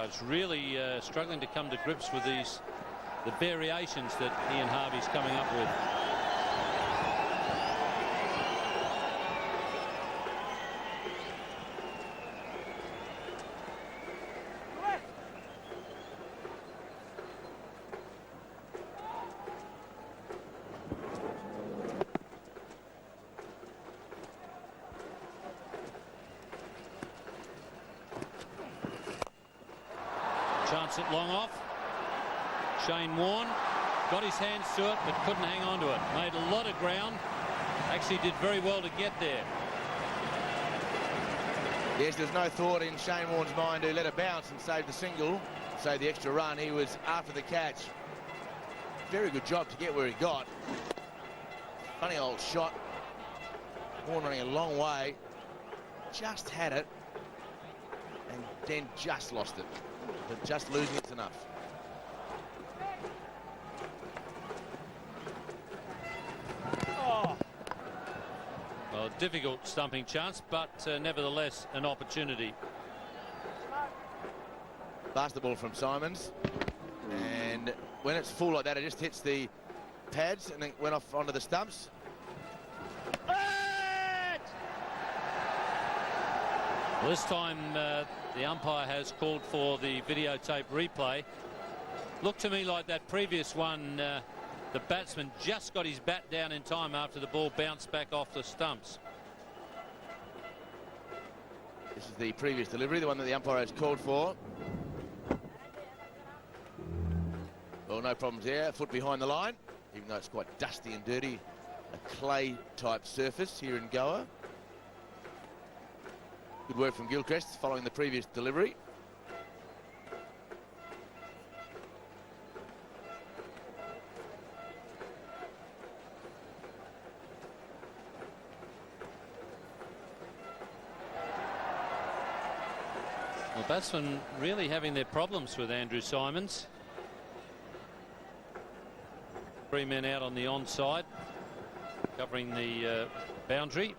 S1: It's really struggling to come to grips with the variations that Ian Harvey's coming up with. Chance at long off. Shane Warne got his hands to it but couldn't hang on to it. Made a lot of ground. Actually did very well to get there.
S6: Yes, there's no thought in Shane Warne's mind to let it bounce and save the single, save the extra run. He was after the catch. Very good job to get where he got. Funny old shot. Warne running a long way. Just had it and then just lost it. But just losing it's enough.
S1: Well, difficult stumping chance, but nevertheless an opportunity.
S6: Pass the ball from Simons, and when it's full like that, it just hits the pads and then went off onto the stumps.
S1: Well, this time the umpire has called for the videotape replay. Looked to me like that previous one, the batsman just got his bat down in time after the ball bounced back off the stumps.
S6: This is the previous delivery, the one that the umpire has called for. Well, no problems there. A foot behind the line, even though it's quite dusty and dirty. A clay-type surface here in Goa. Good work from Gilchrist following the previous delivery.
S1: Well, batsmen really having their problems with Andrew Simons. 3 men out on the onside, covering the boundary.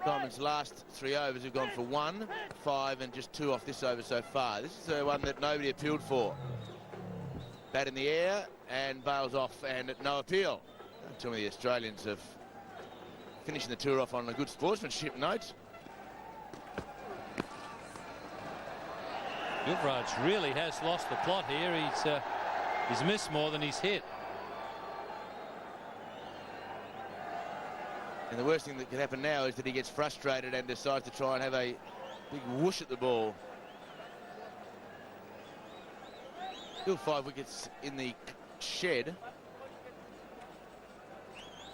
S6: Simon's last 3 overs have gone for 1, 5 and just 2 off this over so far. This is the one that nobody appealed for. Bat in the air and bails off and no appeal. Don't tell me the Australians have finishing the tour off on a good sportsmanship note.
S1: Yuvraj really has lost the plot here. He's missed more than he's hit.
S4: And the worst thing that could happen now is that he gets frustrated and decides to try and have a big whoosh at the ball. Still 5 wickets in the shed.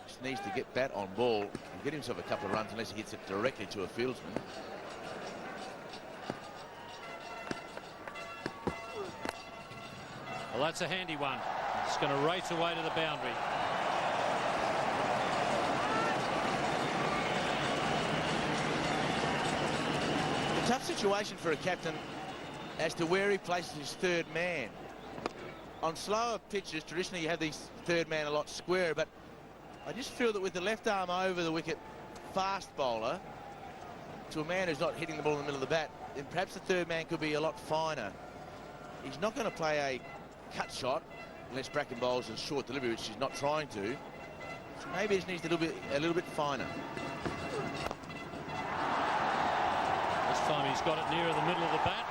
S4: Just needs to get bat on ball and get himself a couple of runs unless he hits it directly to a fieldsman.
S1: Well, that's a handy one. It's going to race away to the boundary.
S4: A tough situation for a captain as to where he places his third man. On slower pitches, traditionally you have these third man a lot squarer, but I just feel that with the left arm over the wicket fast bowler to a man who's not hitting the ball in the middle of the bat, then perhaps the third man could be a lot finer. He's not going to play a cut shot unless Bracken bowls a short delivery, which he's not trying to. So maybe he just needs a little bit finer.
S1: This time he's got it nearer the middle of the bat.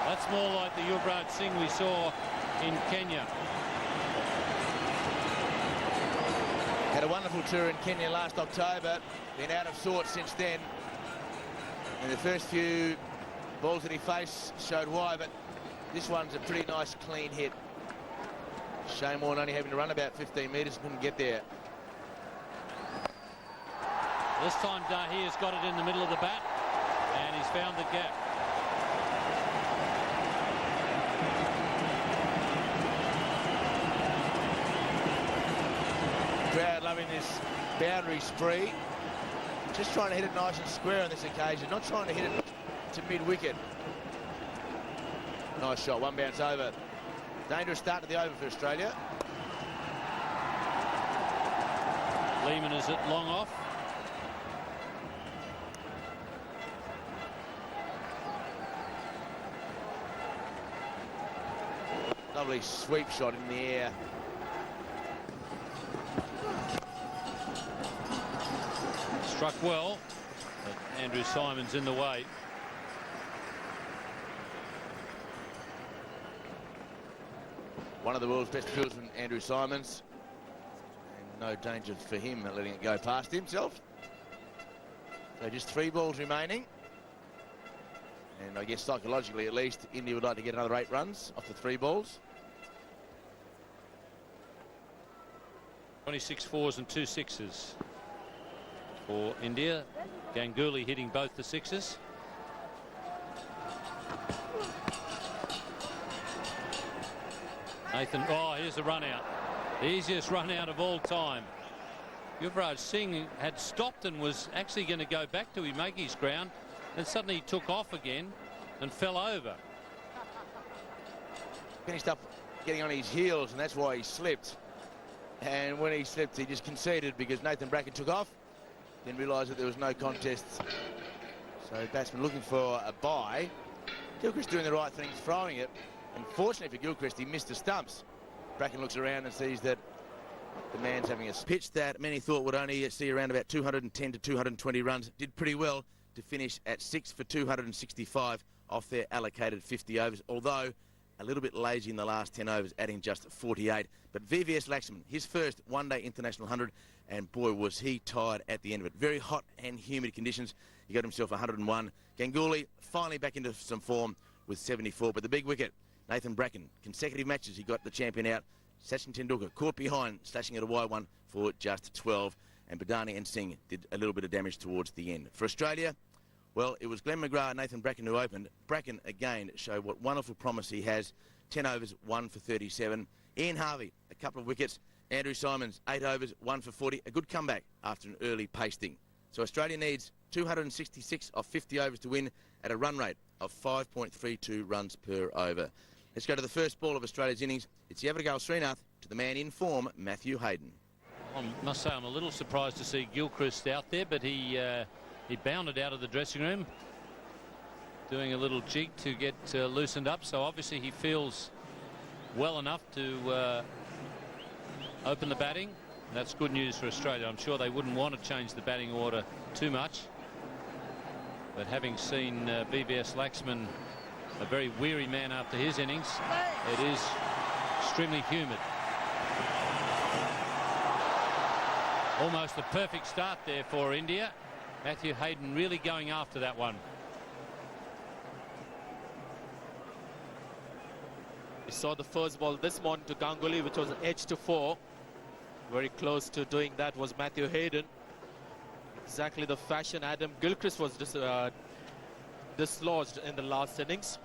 S1: That's more like the Yuvraj Singh we saw in Kenya.
S4: Had a wonderful tour in Kenya last October. Been out of sorts since then. And the first few balls that he faced showed why, but this one's a pretty nice clean hit. Shane Warne only having to run about 15 metres, couldn't get there.
S1: This time Dahia's got it in the middle of the bat and he's found the gap.
S4: Crowd loving this boundary spree. Just trying to hit it nice and square on this occasion, not trying to hit it to mid-wicket. Nice shot, one bounce over. Dangerous start to the over for Australia.
S1: Lehman is at long off.
S4: Lovely sweep shot in the air.
S1: Struck well, but Andrew Symonds in the way.
S4: One of the world's best fieldsmen, Andrew Symonds. And no danger for him letting it go past himself. So just 3 balls remaining. And I guess psychologically at least, India would like to get another 8 runs off the 3 balls.
S1: 26 fours and 2 sixes for India. Ganguly hitting both the sixes. Nathan, oh, here's the run out. The easiest run out of all time. Yuvraj Singh had stopped and was actually going to go back to make his ground, and suddenly he took off again and fell over.
S4: Finished up getting on his heels, and that's why he slipped. And when he slipped, he just conceded because Nathan Bracken took off. Then realised that there was no contest. So batsman looking for a bye. Gilchrist doing the right thing, throwing it. And fortunately for Gilchrist, he missed the stumps. Bracken looks around and sees that the man's having a pitch that many thought would only see around about 210 to 220 runs. Did pretty well to finish at 6 for 265 off their allocated 50 overs. Although a little bit lazy in the last 10 overs, adding just 48. But VVS Laxman, his first one-day international 100, and boy was he tired at the end of it. Very hot and humid conditions. He got himself 101. Ganguly finally back into some form with 74. But the big wicket, Nathan Bracken, consecutive matches he got the champion out. Sachin Tendulkar caught behind, slashing at a wide one for just 12. And Badani and Singh did a little bit of damage towards the end. For Australia, well, it was Glenn McGrath and Nathan Bracken who opened. Bracken again showed what wonderful promise he has. 10 overs, 1 for 37. Ian Harvey, a couple of wickets. Andrew Symonds, 8 overs, 1 for 40. A good comeback after an early pasting. So Australia needs 266 of 50 overs to win at a run rate of 5.32 runs per over. Let's go to the first ball of Australia's innings. It's Yavagal Srinath to the man in form, Matthew Hayden.
S1: I must say I'm a little surprised to see Gilchrist out there, but he bounded out of the dressing room doing a little jig to get loosened up. So obviously he feels well enough to open the batting. That's good news for Australia. I'm sure they wouldn't want to change the batting order too much, but having seen VVS Laxman a very weary man after his innings. It is extremely humid. Almost a perfect start there for India. Matthew Hayden really going after that one.
S5: We saw the first ball this morning to Ganguly, which was an edge to 4. Very close to doing that was Matthew Hayden. Exactly the fashion Adam Gilchrist was dislodged in the last innings.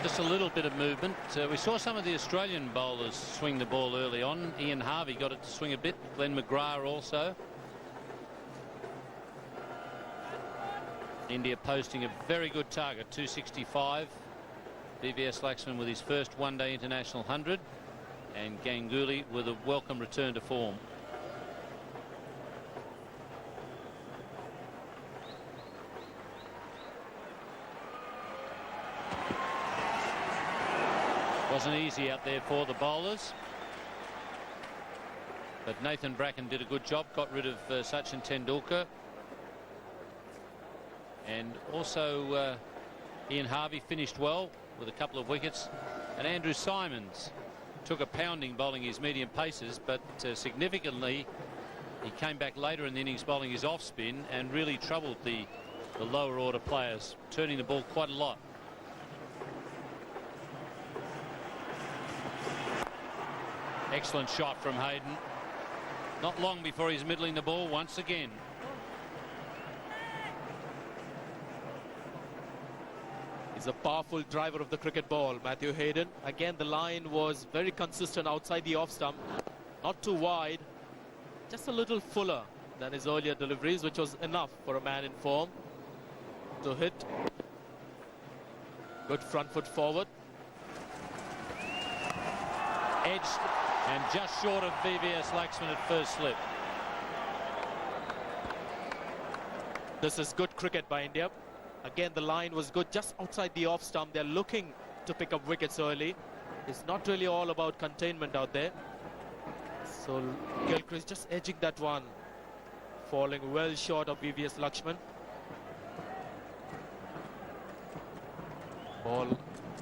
S1: Just a little bit of movement. We saw some of the Australian bowlers swing the ball early on. Ian Harvey got it to swing a bit. Glenn McGrath also. India posting a very good target, 265. VVS Laxman with his first one-day international 100. And Ganguly with a welcome return to form. Wasn't easy out there for the bowlers, but Nathan Bracken did a good job, got rid of Sachin Tendulkar, and also Ian Harvey finished well with a couple of wickets, and Andrew Simons took a pounding bowling his medium paces, but significantly he came back later in the innings bowling his off spin and really troubled the lower order players, turning the ball quite a lot. Excellent shot from Hayden. Not long before he's middling the ball once again.
S5: He's a powerful driver of the cricket ball, Matthew Hayden. Again, the line was very consistent outside the off stump. Not too wide, just a little fuller than his earlier deliveries, which was enough for a man in form to hit. Good front foot forward.
S1: Edged and just short of VVS Laxman at first slip.
S5: This is good cricket by India. Again, the line was good just outside the off stump. They're looking to pick up wickets early. It's not really all about containment out there. So Gilchrist just edging that one, falling well short of VVS Laxman. Ball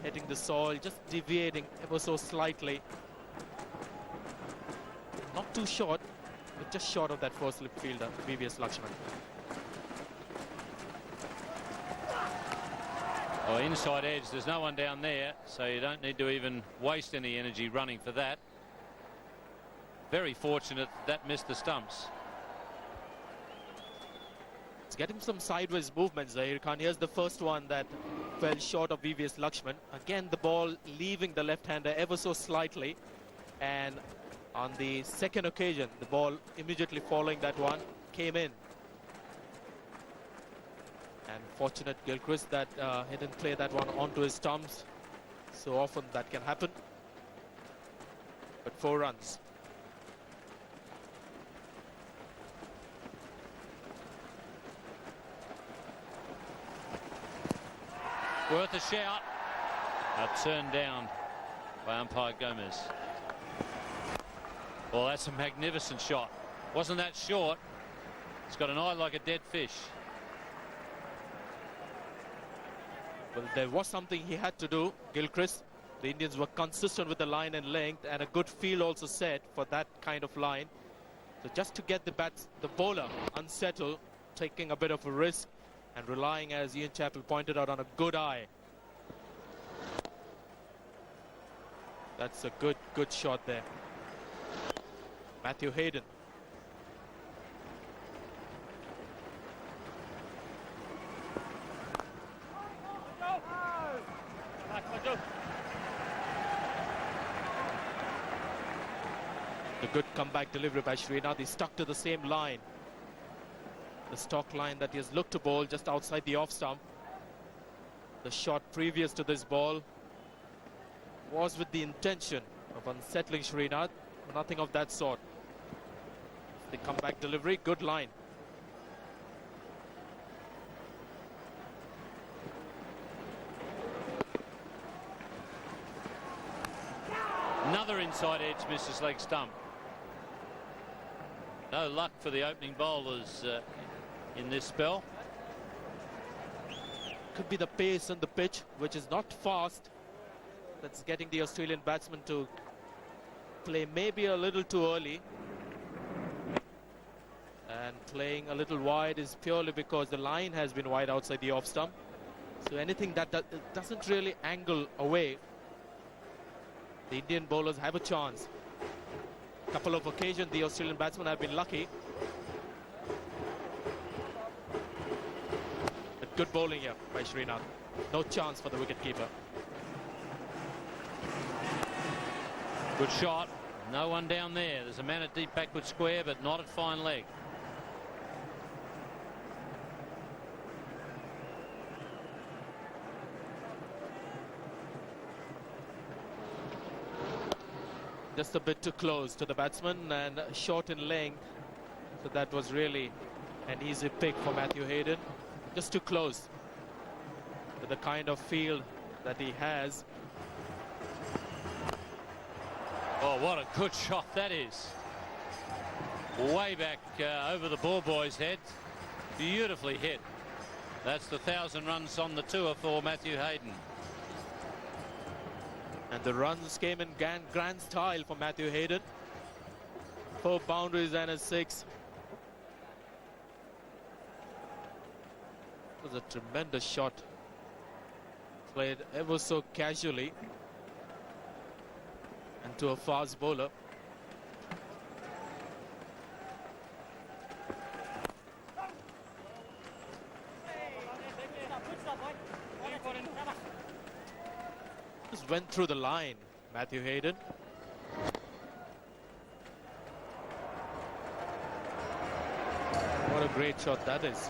S5: hitting the soil, just deviating ever so slightly. Not too short, but just short of that first slip fielder, VVS Laxman.
S1: Oh, inside edge, there's no one down there, so you don't need to even waste any energy running for that. Very fortunate that missed the stumps.
S5: It's getting some sideways movements there, Irkhan. Here's the first one that fell short of VVS Laxman. Again, the ball leaving the left-hander ever so slightly. And on the second occasion, the ball immediately following that one came in. And fortunate Gilchrist that he didn't play that one onto his stumps. So often that can happen. But 4 runs.
S1: Worth a shout. Turned down by umpire Gomez. Well, that's a magnificent shot. Wasn't that short? It's got an eye like a dead fish.
S5: Well, there was something he had to do, Gilchrist. The Indians were consistent with the line and length, and a good field also set for that kind of line. So just to get the bowler unsettled, taking a bit of a risk and relying, as Ian Chappell pointed out, on a good eye. That's a good shot there. Matthew Hayden. The good comeback delivery by Srinath. He stuck to the same line. The stock line that he has looked to bowl just outside the off stump. The shot previous to this ball was with the intention of unsettling Srinath. Nothing of that sort. The comeback delivery, good line.
S1: Another inside edge misses leg stump. No luck for the opening bowlers in this spell.
S5: Could be the pace on the pitch, which is not fast. That's getting the Australian batsman to play maybe a little too early. And playing a little wide is purely because the line has been wide outside the off stump. So anything that doesn't really angle away, the Indian bowlers have a chance. A couple of occasions the Australian batsmen have been lucky. But good bowling here by Srinath. No chance for the wicketkeeper.
S1: Good shot. No one down there. There's a man at deep backward square, but not at fine leg.
S5: Just a bit too close to the batsman and short in length. So that was really an easy pick for Matthew Hayden. Just too close to the kind of field that he has.
S1: Oh, what a good shot that is. Way back over the ball boy's head. Beautifully hit. That's the 1,000 runs on the tour for Matthew Hayden.
S5: And the runs came in grand style for Matthew Hayden. 4 boundaries and a 6. It was a tremendous shot. Played ever so casually. And to a fast bowler. Just went through the line, Matthew Hayden. What a great shot that is.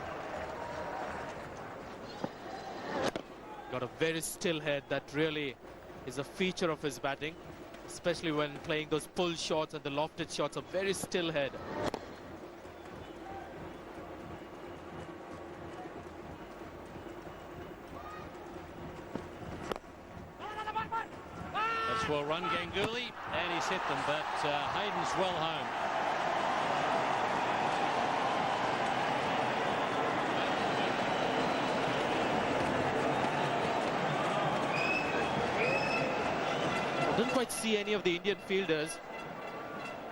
S5: Got a very still head that really is a feature of his batting, especially when playing those pull shots and the lofted shots. A very still head.
S1: That's well run, Ganguly, and he's hit them, but Hayden's well home.
S5: Didn't quite see any of the Indian fielders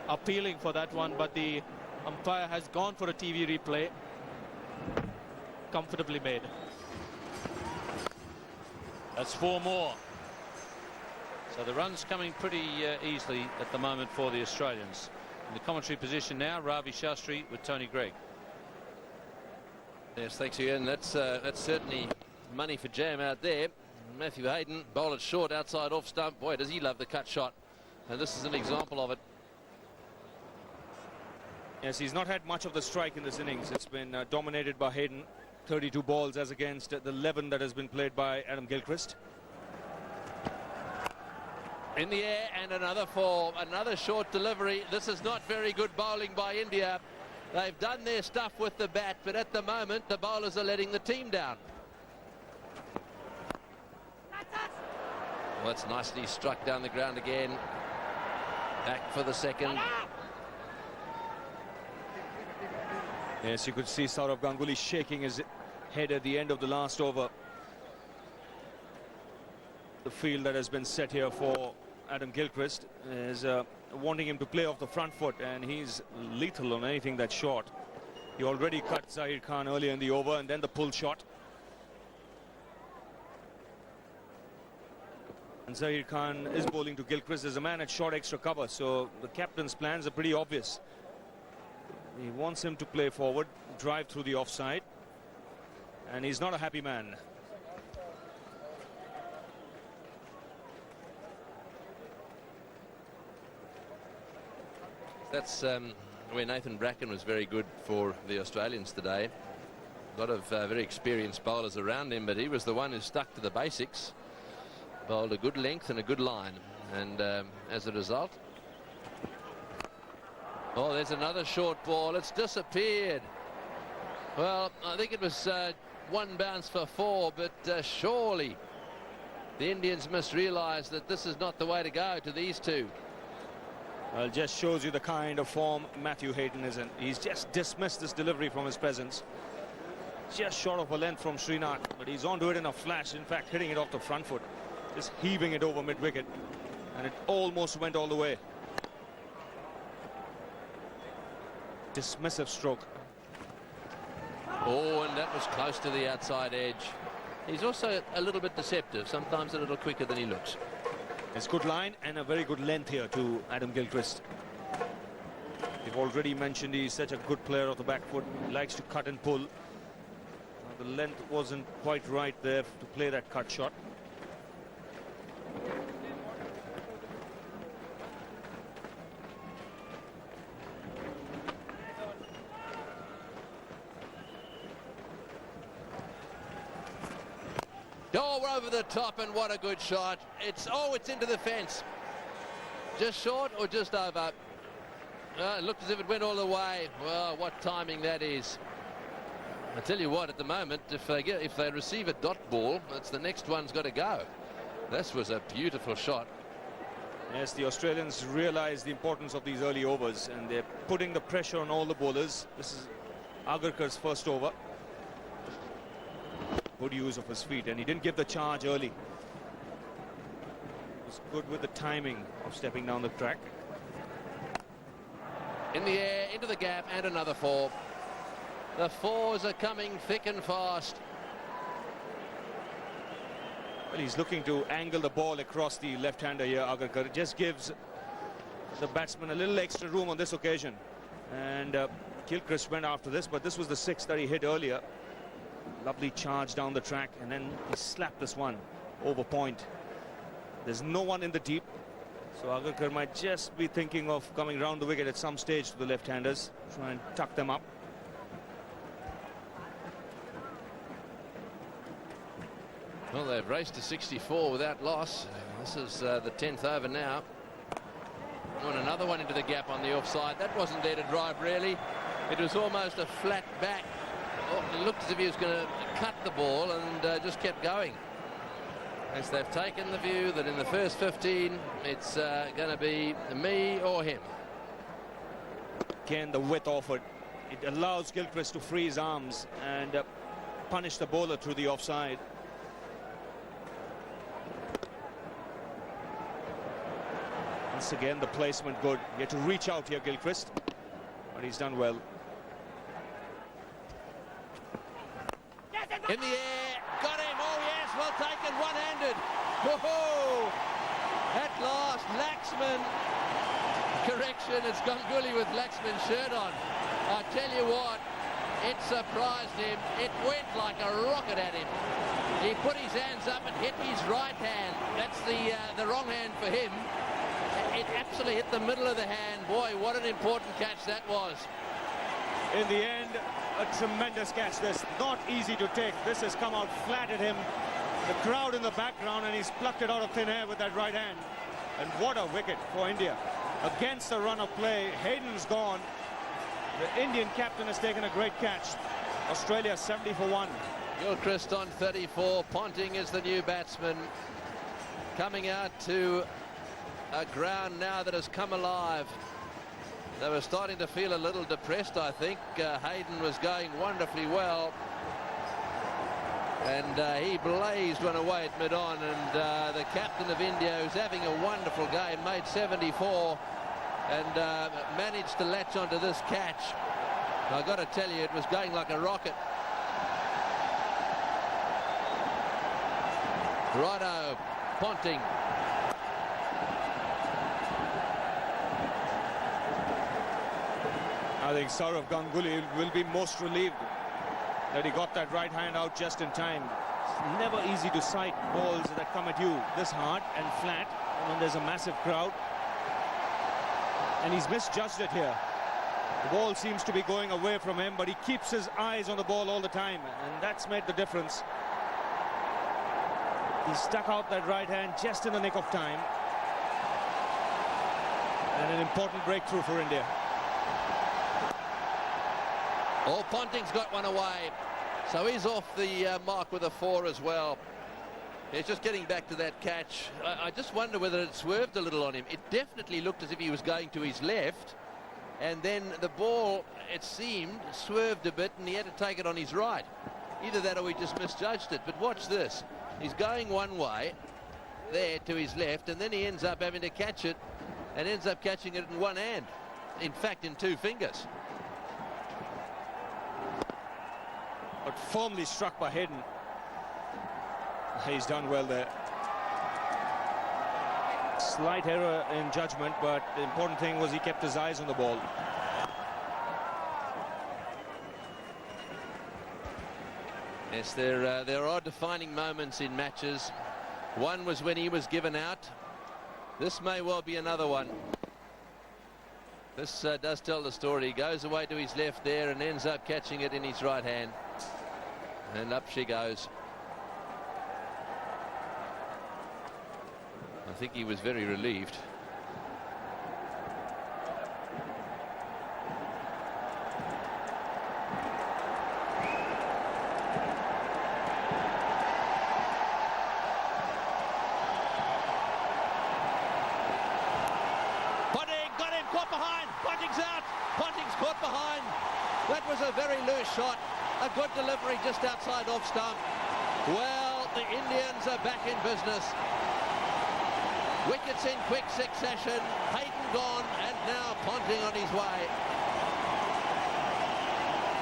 S5: appealing for that one, but the umpire has gone for a TV replay. Comfortably made.
S1: That's 4 more. So the run's coming pretty easily at the moment for the Australians. In the commentary position now, Ravi Shastri with Tony Gregg.
S7: Yes, thanks Ian. That's certainly money for jam out there. Matthew Hayden bowled it short outside off stump. Boy, does he love the cut shot. And this is an example of it.
S8: Yes, he's not had much of the strike in this innings. It's been dominated by Hayden. 32 balls as against the 11 that has been played by Adam Gilchrist.
S7: In the air and another for another short delivery. This is not very good bowling by India. They've done their stuff with the bat, but at the moment the bowlers are letting the team down. Well, it's nicely struck down the ground again. Back for the second.
S8: Yes, you could see Sourav Ganguly shaking his head at the end of the last over. The field that has been set here for Adam Gilchrist is wanting him to play off the front foot, and he's lethal on anything that's short. He already cut Zahir Khan earlier in the over, and then the pull shot. And Zahir Khan is bowling to Gilchrist. There's a man at short extra cover, so the captain's plans are pretty obvious. He wants him to play forward, drive through the offside, and he's not a happy man.
S7: That's where Nathan Bracken was very good for the Australians today. A lot of very experienced bowlers around him, but he was the one who stuck to the basics. Bowled a good length and a good line, and as a result, oh, there's another short ball. It's disappeared. Well, I think it was 1 bounce for 4, but surely the Indians must realise that this is not the way to go to these two.
S8: Well, just shows you the kind of form Matthew Hayden is in. He's just dismissed this delivery from his presence. Just short of a length from Srinath, but he's onto it in a flash. In fact, hitting it off the front foot, just heaving it over mid-wicket, and it almost went all the way. Dismissive stroke.
S7: Oh, and that was close to the outside edge. He's also a little bit deceptive, sometimes a little quicker than he looks.
S8: It's good line and a very good length here to Adam Gilchrist. We've already mentioned he's such a good player of the back foot. He likes to cut and pull. The length wasn't quite right there to play that cut shot.
S7: Oh, we're over the top, and what a good shot. It's into the fence. Just short or just over? It looked as if it went all the way. Well, what timing that is. I tell you what, at the moment, if they receive a dot ball, it's the next one's got to go. This was a beautiful shot.
S8: Yes, the Australians realise the importance of these early overs, and they're putting the pressure on all the bowlers. This is Agarkar's first over. Good use of his feet, and he didn't give the charge early. He was good with the timing of stepping down the track.
S7: In the air, into the gap, and another four. The fours are coming thick and fast.
S8: Well, he's looking to angle the ball across the left-hander here, Agarkar. It just gives the batsman a little extra room on this occasion. And Gilchrist went after this, but this was the six that he hit earlier. Lovely charge down the track, and then he slapped this one over point. There's no one in the deep, so Agarkar might just be thinking of coming round the wicket at some stage to the left-handers, try and tuck them up.
S7: Well, they've raced to 64 without loss. This is the 10th over now. And another one into the gap on the offside. That wasn't there to drive, really. It was almost a flat back. Oh, it looked as if he was going to cut the ball, and just kept going. As they've taken the view that in the first 15, it's going to be me or him.
S8: Again, the width offered. It allows Gilchrist to free his arms and punish the bowler through the offside. Once again, the placement good. You have to reach out here, Gilchrist, but he's done well.
S7: In the air, got him. Oh yes, well taken, one-handed. Whoa! At last, Laxman. Correction, it's Ganguly with Laxman's shirt on. I tell you what, it surprised him. It went like a rocket at him. He put his hands up and hit his right hand. That's the wrong hand for him. It absolutely hit the middle of the hand. Boy, what an important catch that was.
S8: In the end, a tremendous catch. This not easy to take. This has come out flat at him. The crowd in the background, and he's plucked it out of thin air with that right hand. And what a wicket for India. Against the run of play, Hayden's gone. The Indian captain has taken a great catch. Australia 70 for 1.
S7: Gilchrist on 34. Ponting is the new batsman. Coming out to a ground now that has come alive. They were starting to feel a little depressed, I think. Hayden was going wonderfully well. And he blazed one away at mid-on. And the captain of India, who's having a wonderful game, made 74 and managed to latch onto this catch. I've got to tell you, it was going like a rocket. Righto, Ponting.
S8: I think Sourav Ganguly will be most relieved that he got that right hand out just in time. It's never easy to sight balls that come at you this hard and flat when there's a massive crowd. And he's misjudged it here. The ball seems to be going away from him, but he keeps his eyes on the ball all the time, and that's made the difference. He stuck out that right hand just in the nick of time. And an important breakthrough for India.
S7: Oh, Ponting's got one away. So he's off the mark with a 4 as well. It's just getting back to that catch. I just wonder whether it swerved a little on him. It definitely looked as if he was going to his left, and then the ball, it seemed, swerved a bit and he had to take it on his right. Either that or he just misjudged it. But watch this. He's going one way there to his left, and then he ends up having to catch it, and ends up catching it in one hand. In fact, in two fingers.
S8: But firmly struck by Hayden. He's done well there. Slight error in judgment, but the important thing was he kept his eyes on the ball.
S7: Yes, there are defining moments in matches. One was when he was given out. This may well be another one. This does tell the story. He goes away to his left there and ends up catching it in his right hand. And up she goes. I think he was very relieved. That was a very loose shot. A good delivery just outside off stump. Well, the Indians are back in business. Wickets in quick succession. Hayden gone, and now Ponting on his way.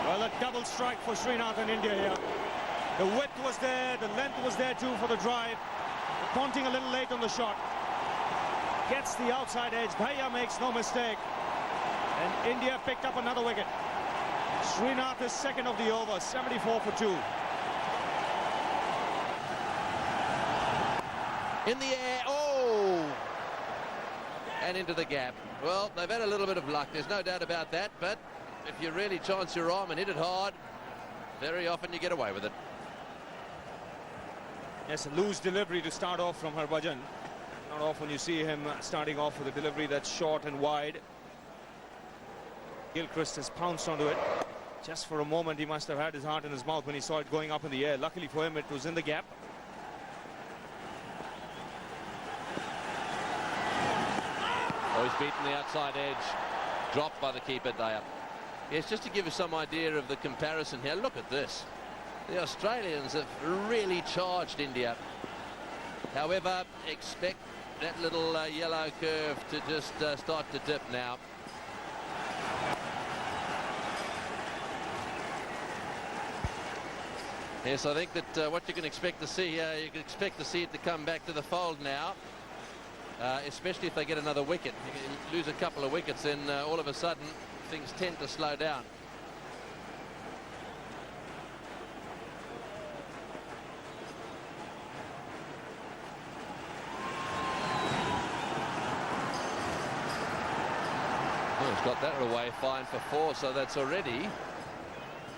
S8: Well, a double strike for Srinath and India here. The width was there, the length was there too for the drive. Ponting a little late on the shot. Gets the outside edge. Bhaiya makes no mistake. And India picked up another wicket. Srinath is second of the over, 74 for 2.
S7: In the air, oh! And into the gap. Well, they've had a little bit of luck, there's no doubt about that, but if you really chance your arm and hit it hard, very often you get away with it.
S8: Yes, a loose delivery to start off from Harbhajan. Not often you see him starting off with a delivery that's short and wide. Gilchrist has pounced onto it. Just for a moment he must have had his heart in his mouth when he saw it going up in the air. Luckily for him, it was in the gap.
S7: Oh, he's beaten the outside edge. Dropped by the keeper, Daya. Yes, just to give you some idea of the comparison here, look at this. The Australians have really charged India. However, expect that little yellow curve to just start to dip now. Yes, I think that what you can expect to see, you can expect to see it to come back to the fold now, especially if they get another wicket. You lose a couple of wickets, then all of a sudden things tend to slow down. Well, he's got that away fine for 4, so that's already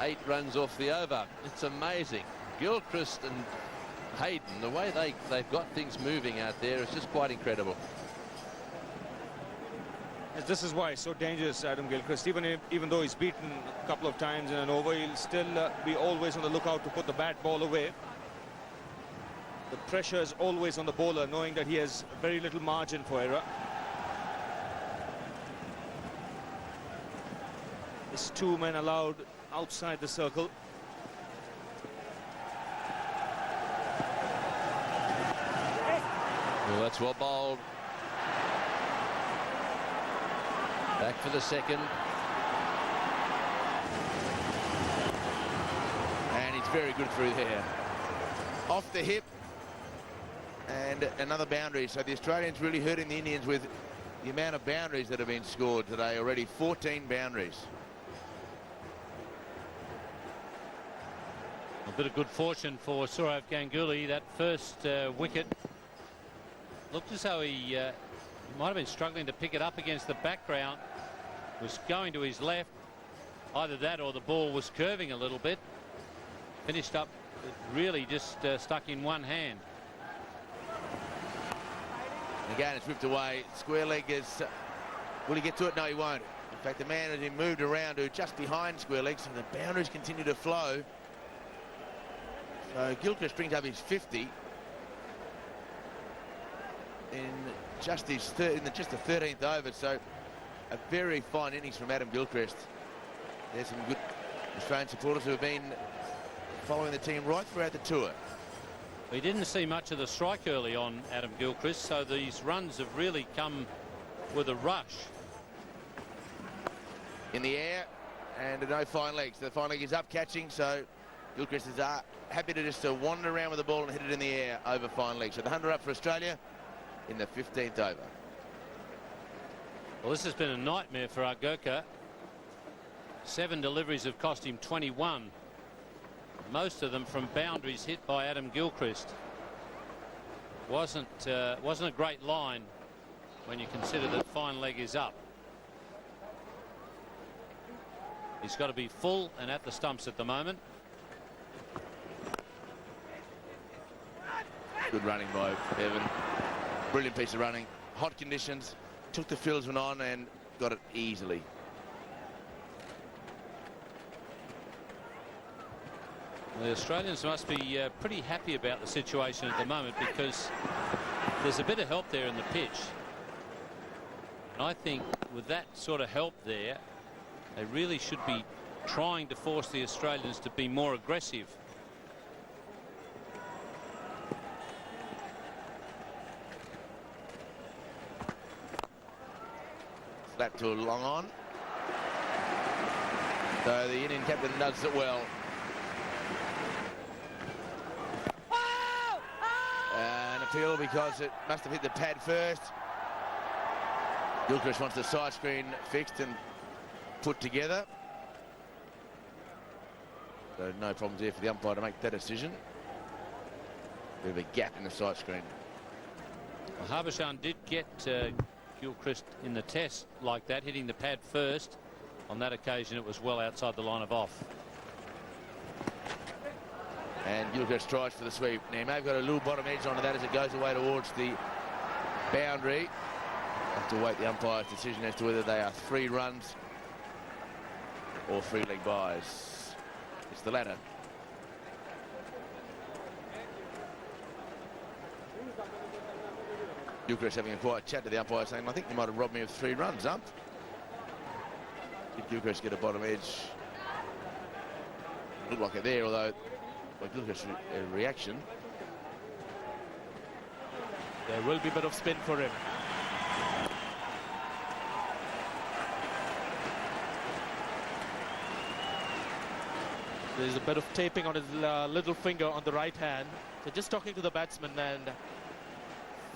S7: 8 runs off the over. It's amazing. Gilchrist and Hayden, the way they've got things moving out there is just quite incredible.
S8: Yes, this is why it's so dangerous, Adam Gilchrist. Even though he's beaten a couple of times in an over, he'll still be always on the lookout to put the bat ball away. The pressure is always on the bowler, knowing that he has very little margin for error. There's 2 men allowed outside the circle.
S7: Well, that's well bowled. Back for the second.
S4: And he's very good through there. Off the hip. And another boundary. So the Australians really hurting the Indians with the amount of boundaries that have been scored today already. 14 boundaries.
S1: A bit of good fortune for Sourav Ganguly. That first wicket looked as though he might have been struggling to pick it up against the background. Was going to his left. Either that or the ball was curving a little bit. Finished up really just stuck in one hand.
S4: Again, it's ripped away. Square leg is... will he get to it? No, he won't. In fact, the man has been moved around to just behind square leg, so the boundaries continue to flow. So Gilchrist brings up his 50. in just the 13th over. So a very fine innings from Adam Gilchrist. There's some good Australian supporters who have been following the team right throughout the tour.
S1: We didn't see much of the strike early on Adam Gilchrist, so these runs have really come with a rush.
S4: In the air, and no fine legs. The fine leg is up catching, so Gilchrist is happy to just wander around with the ball and hit it in the air over fine legs. So the 100 up for Australia in the 15th over.
S1: Well, this has been a nightmare for our Gurkha. 7 deliveries have cost him 21. Most of them from boundaries hit by Adam Gilchrist. Wasn't a great line when you consider that fine leg is up. He's got to be full and at the stumps at the moment.
S4: Good running by Bevan. Brilliant piece of running. Hot conditions. Took the fieldsman on and got it easily.
S1: The Australians must be pretty happy about the situation at the moment, because there's a bit of help there in the pitch. And I think with that sort of help there, they really should be trying to force the Australians to be more aggressive.
S4: Flat to long on. So the Indian captain does it well. An appeal because it must have hit the pad first. Gilchrist wants the side screen fixed and put together. So no problems there for the umpire to make that decision. Bit of a gap in the side screen.
S1: Well, Harbhajan did get Gilchrist in the test like that, hitting the pad first. On that occasion it was well outside the line of off.
S4: And Gilchrist tries for the sweep. Now he may have got a little bottom edge onto that as it goes away towards the boundary. Have to wait the umpire's decision as to whether they are 3 runs or 3-leg buys. It's the latter. Gilchrist having a quiet chat to the umpire, saying, I think you might have robbed me of 3 runs, ump. Did Gilchrist get a bottom edge? Looked like it there, although by Gilchrist's reaction.
S5: There will be a bit of spin for him. There's a bit of taping on his little finger on the right hand. So just talking to the batsman and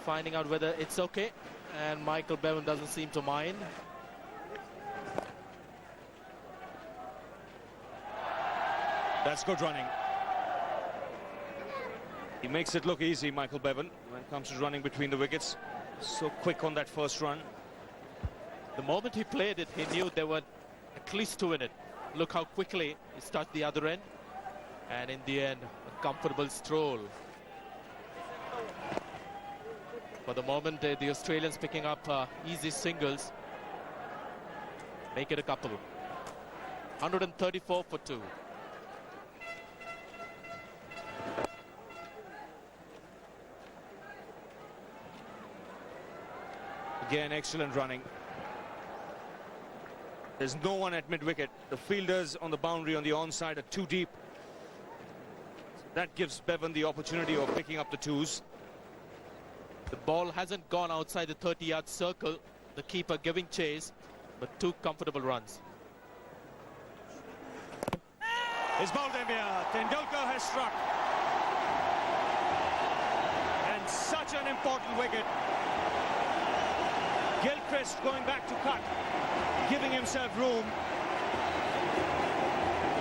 S5: finding out whether it's okay. And Michael Bevan doesn't seem to mind.
S8: That's good running. He makes it look easy, Michael Bevan, when it comes to running between the wickets. So quick on that first run.
S5: The moment he played it, he knew there were at least 2 in it. Look how quickly he started the other end. And in the end, a comfortable stroll. For the moment, the Australians picking up easy singles. Make it a couple. 134 for 2.
S8: Again, excellent running. There's no one at mid-wicket. The fielders on the boundary on the onside are too deep. That gives Bevan the opportunity of picking up the 2s.
S5: The ball hasn't gone outside the 30-yard circle. The keeper giving chase, but 2 comfortable runs.
S8: It's bowled India. Tendulkar has struck. And such an important wicket. Gilchrist going back to cut, giving himself room.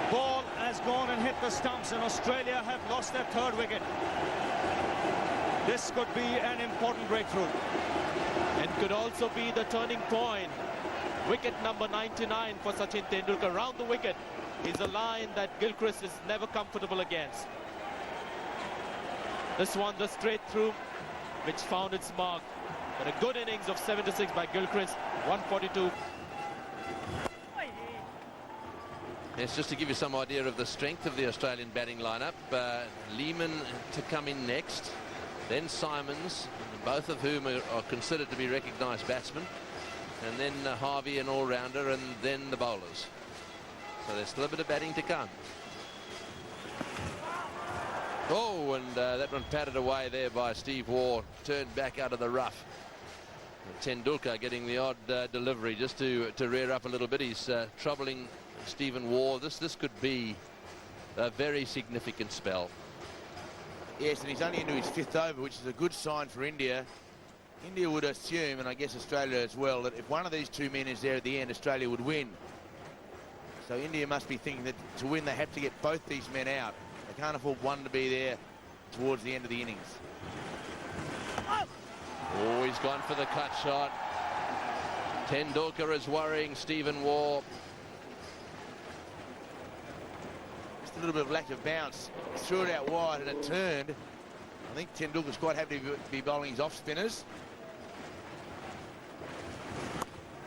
S8: The ball has gone and hit the stumps, and Australia have lost their 3rd wicket. This could be an important breakthrough.
S5: And could also be the turning point. Wicket number 99 for Sachin Tendulkar. Round the wicket is a line that Gilchrist is never comfortable against. This one, the straight through, which found its mark. But a good innings of 76 by Gilchrist, 142.
S7: Yes, just to give you some idea of the strength of the Australian batting lineup, Lehman to come in next. then Simons, both of whom are considered to be recognised batsmen, and then Harvey, an all-rounder, and then the bowlers. So there's still a bit of batting to come. Oh, and that one patted away there by Steve Waugh, turned back out of the rough. And Tendulkar getting the odd delivery just to rear up a little bit. He's troubling Stephen Waugh. This could be a very significant spell.
S4: Yes, and he's only into his 5th over, which is a good sign for India. India would assume, and I guess Australia as well, that if one of these 2 men is there at the end, Australia would win. So India must be thinking that to win, they have to get both these men out. They can't afford one to be there towards the end of the innings.
S7: Oh, he's gone for the cut shot. Tendulkar is worrying Stephen Waugh.
S4: Just a little bit of lack of bounce. Threw it out wide and it turned. I think Tendulkar's quite happy to be bowling his off-spinners.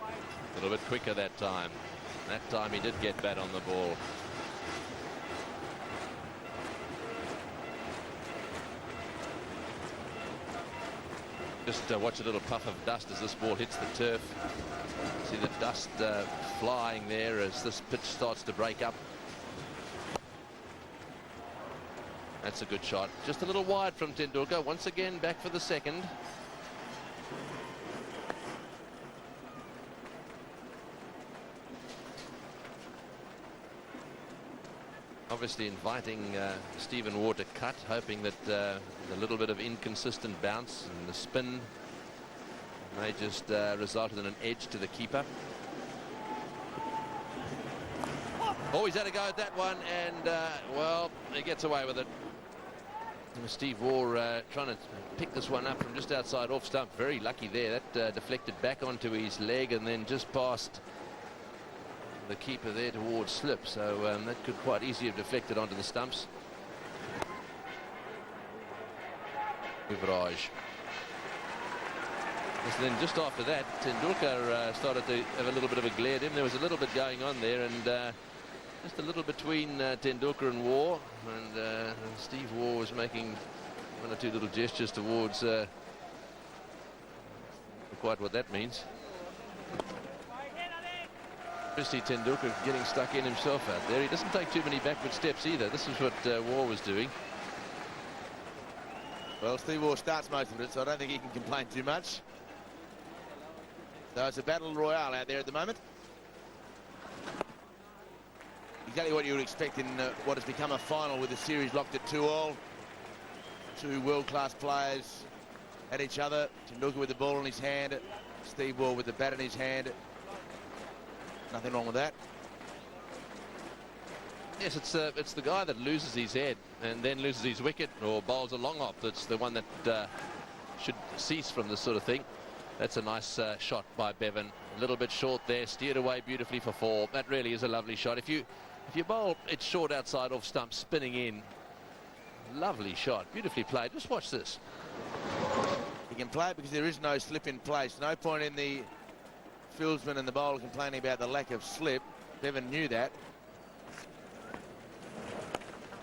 S7: A little bit quicker that time. That time he did get bat on the ball. Just watch a little puff of dust as this ball hits the turf. See the dust flying there as this pitch starts to break up. That's a good shot. Just a little wide from Tendulkar. Once again back for the second. Obviously inviting Stephen Waugh to cut, hoping that a little bit of inconsistent bounce and the spin may just result in an edge to the keeper. Oh, he's had a go at that one, and well, he gets away with it. Steve Waugh trying to pick this one up from just outside off stump. Very lucky there. That deflected back onto his leg and then just past the keeper there towards slip, so that could quite easily have deflected onto the stumps. Yuvraj. And then just after that, Tendulkar started to have a little bit of a glare at him. There was a little bit going on there, and just a little between Tendulkar and Waugh, and Steve Waugh was making one or two little gestures towards quite what that means. Obviously Tendulkar getting stuck in himself out there. He doesn't take too many backward steps either. This is what Waugh was doing.
S4: Well, Steve Waugh starts most of it, so I don't think he can complain too much. So it's a battle royale out there at the moment. Exactly what you would expect in what has become a final, with the series locked at 2-all. Two world-class players at each other. Tendulkar with the ball in his hand, Steve Waugh with the bat in his hand. Nothing wrong with that.
S7: Yes, it's the guy that loses his head and then loses his wicket or bowls a long off that's the one that should cease from this sort of thing. That's a nice shot by Bevan. A little bit short there, steered away beautifully for 4. That really is a lovely shot. If you bowl it short outside off stump, spinning in, lovely shot, beautifully played. Just watch this.
S4: He can play it because there is no slip in place. No point in the fieldsman and the bowler complaining about the lack of slip. Bevan knew that.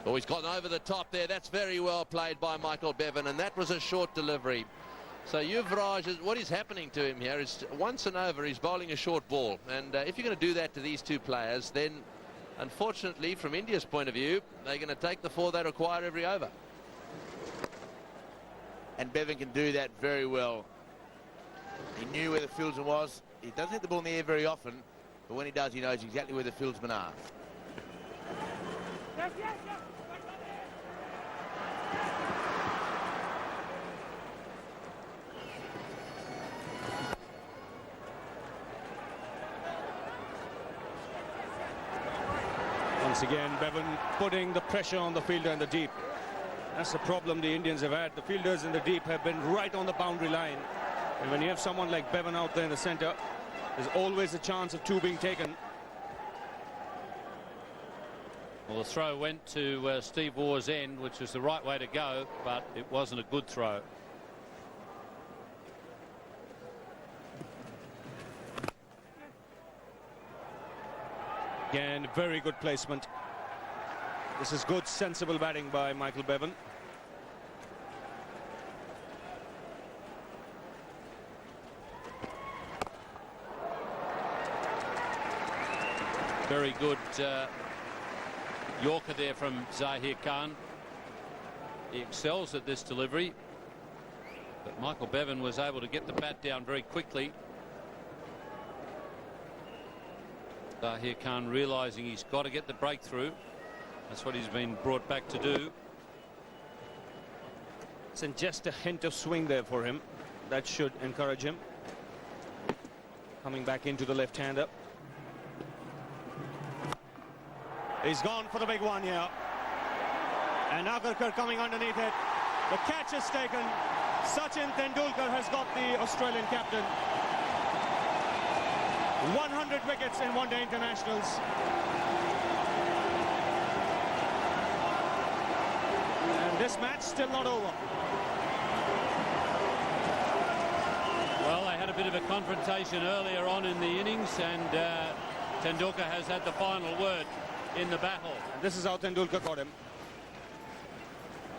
S7: Oh, he's gone over the top there. That's very well played by Michael Bevan, and that was a short delivery. So Yuvraj, what is happening to him here is once and over he's bowling a short ball, and if you're going to do that to these two players, then unfortunately from India's point of view, they're going to take the 4 they require every over.
S4: And Bevan can do that very well. He knew where the fieldsman was. He doesn't hit the ball in the air very often, but when he does, he knows exactly where the fieldsmen are.
S8: Once again, Bevan putting the pressure on the fielder in the deep. That's the problem the Indians have had. The fielders in the deep have been right on the boundary line. And when you have someone like Bevan out there in the centre, there's always a chance of 2 being taken.
S1: Well, the throw went to Steve Waugh's end, which was the right way to go, but it wasn't a good throw.
S8: Again, very good placement. This is good, sensible batting by Michael Bevan.
S1: Very good Yorker there from Zahir Khan. He excels at this delivery, but Michael Bevan was able to get the bat down very quickly. Zahir Khan realizing he's got to get the breakthrough. That's what he's been brought back to do.
S8: And just a hint of swing there for him. That should encourage him. Coming back into the left-hander. He's gone for the big one here. And Agarkar coming underneath it. The catch is taken. Sachin Tendulkar has got the Australian captain. 100 wickets in one-day internationals. And this match still not over.
S1: Well, they had a bit of a confrontation earlier on in the innings, and Tendulkar has had the final word in the battle.
S8: And this is how Tendulkar got him.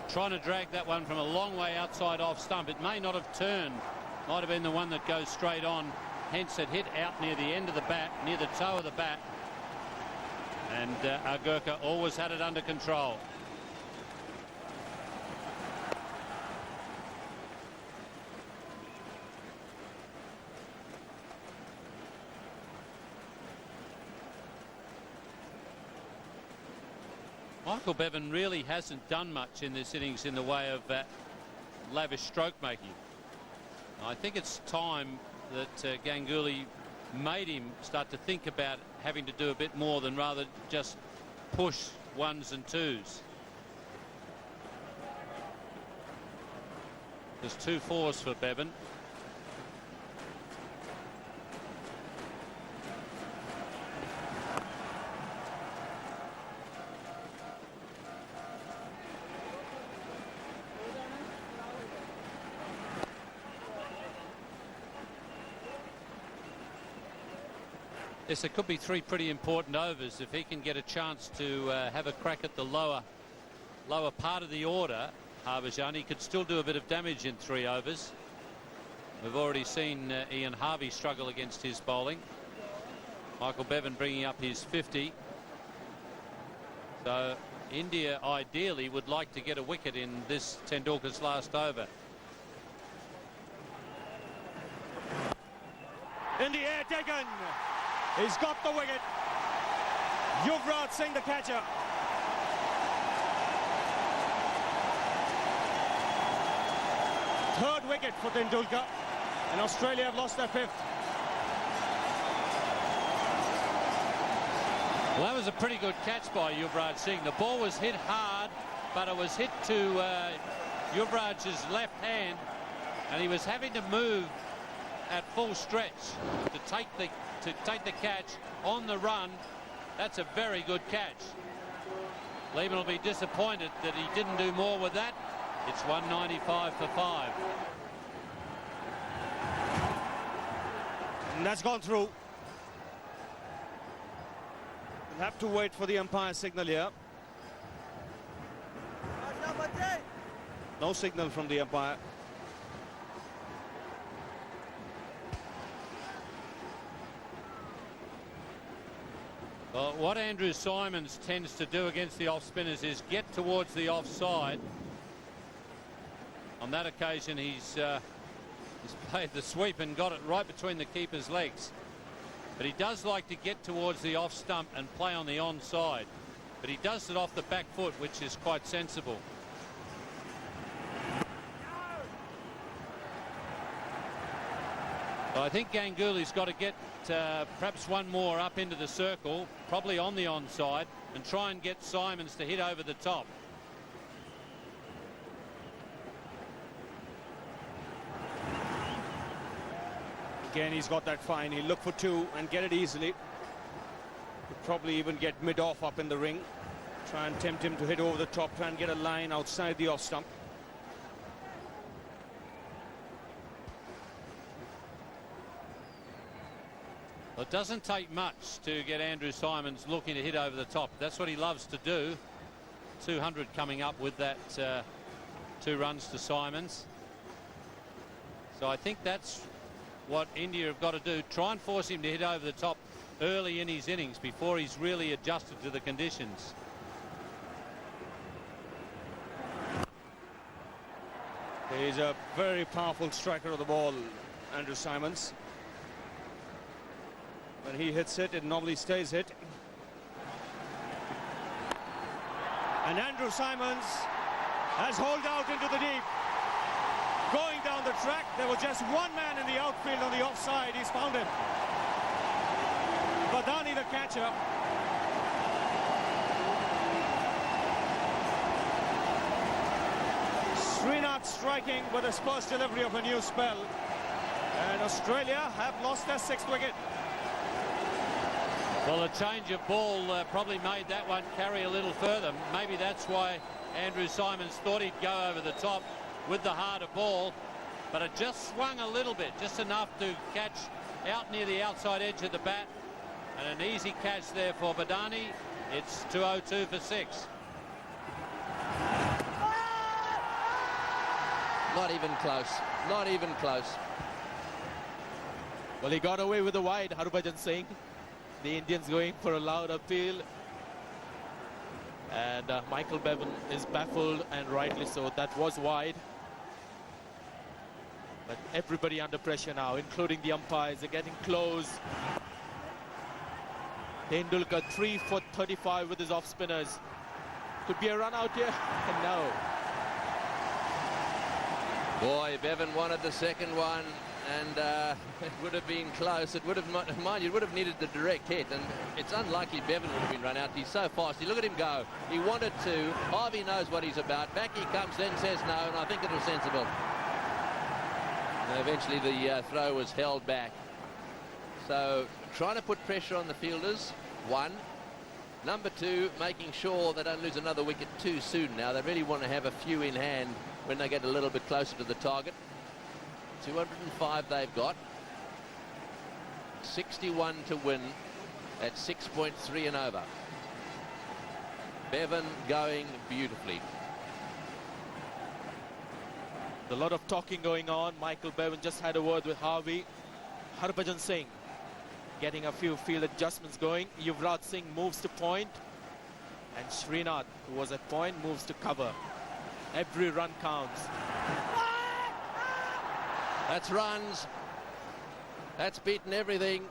S1: Trying to drag that one from a long way outside off stump. It may not have turned. Might have been the one that goes straight on. Hence it hit out near the end of the bat, near the toe of the bat. And Agarkar always had it under control. Michael Bevan really hasn't done much in this innings in the way of lavish stroke making. I think it's time that Ganguly made him start to think about having to do a bit more than rather just push ones and twos. There's 2 fours for Bevan. Yes, it could be 3 pretty important overs if he can get a chance to have a crack at the lower part of the order. Harbhajan, he could still do a bit of damage in 3 overs. We've already seen Ian Harvey struggle against his bowling. Michael Bevan bringing up his 50. So India ideally would like to get a wicket in this Tendulkar's last over.
S8: In the air, taken. He's got the wicket. Yuvraj Singh, the catcher. Third wicket for Tendulkar, and Australia have lost their 5th.
S1: Well, that was a pretty good catch by Yuvraj Singh. The ball was hit hard, but it was hit to Yuvraj's left hand, and he was having to move at full stretch to take the catch on the run. That's a very good catch. Lehman will be disappointed that he didn't do more with that. It's 195 for 5.
S8: And that's gone through. We'll have to wait for the umpire signal here. No signal from the umpire.
S1: Well, what Andrew Simons tends to do against the off spinners is get towards the offside. On that occasion, he's played the sweep and got it right between the keeper's legs. But he does like to get towards the off stump and play on the onside. But he does it off the back foot, which is quite sensible. So I think Ganguly's got to get perhaps one more up into the circle, probably on the onside, and try and get Simons to hit over the top.
S8: Again, he's got that fine. He'll look for 2 and get it easily. Could probably even get mid-off up in the ring. Try and tempt him to hit over the top, try and get a line outside the off stump.
S1: Well, it doesn't take much to get Andrew Simons looking to hit over the top. That's what he loves to do. 200 coming up with that 2 runs to Simons. So I think that's what India have got to do. Try and force him to hit over the top early in his innings before he's really adjusted to the conditions.
S8: He's a very powerful striker of the ball, Andrew Simons. When he hits it, it normally stays hit. And Andrew Simons has holed out into the deep. Going down the track, there was just one man in the outfield on the offside. He's found him. Badani, the catcher. Srinath striking with his first delivery of a new spell. And Australia have lost their 6th wicket.
S1: Well, a change of ball probably made that one carry a little further. Maybe that's why Andrew Simons thought he'd go over the top with the harder ball, but it just swung a little bit, just enough to catch out near the outside edge of the bat, and an easy catch there for Badani. It's 202 for 6.
S7: Not even close. Not even close.
S5: Well, he got away with the wide, Harbhajan Singh. The Indians going for a loud appeal. And Michael Bevan is baffled, and rightly so. That was wide. But everybody under pressure now, including the umpires. They're getting close. Tendulkar 3 for 35 with his off spinners. Could be a run out here. No.
S7: Boy, Bevan wanted the second one, and it would have been close. It would have, mind you, it would have needed the direct hit, and it's unlikely Bevan would have been run out. He's so fast. You look at him go. He wanted to. Harvey knows what he's about. Back he comes, then says no, and I think it was sensible. And eventually the throw was held back. So trying to put pressure on the fielders, one. Number two, making sure they don't lose another wicket too soon now. They really want to have a few in hand when they get a little bit closer to the target. 205 they've got. 61 to win at 6.3 and over. Bevan going beautifully.
S5: A lot of talking going on. Michael Bevan just had a word with Harvey. Harbhajan Singh getting a few field adjustments going. Yuvraj Singh moves to point, and Srinath, who was at point, moves to cover. Every run counts.
S7: That's runs. That's beaten everything.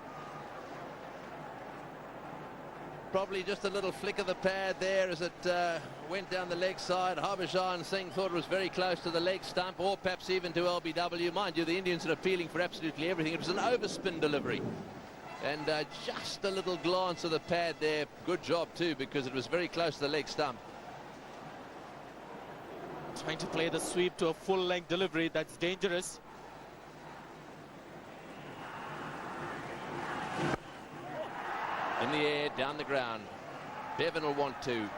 S7: Probably just a little flick of the pad there as it went down the leg side. Harbhajan Singh thought it was very close to the leg stump, or perhaps even to LBW. Mind you, the Indians are appealing for absolutely everything. It was an overspin delivery. And just a little glance of the pad there. Good job too, because it was very close to the leg stump.
S5: Trying to play the sweep to a full-length delivery. That's dangerous.
S7: In the air, down the ground. Bevan will want to.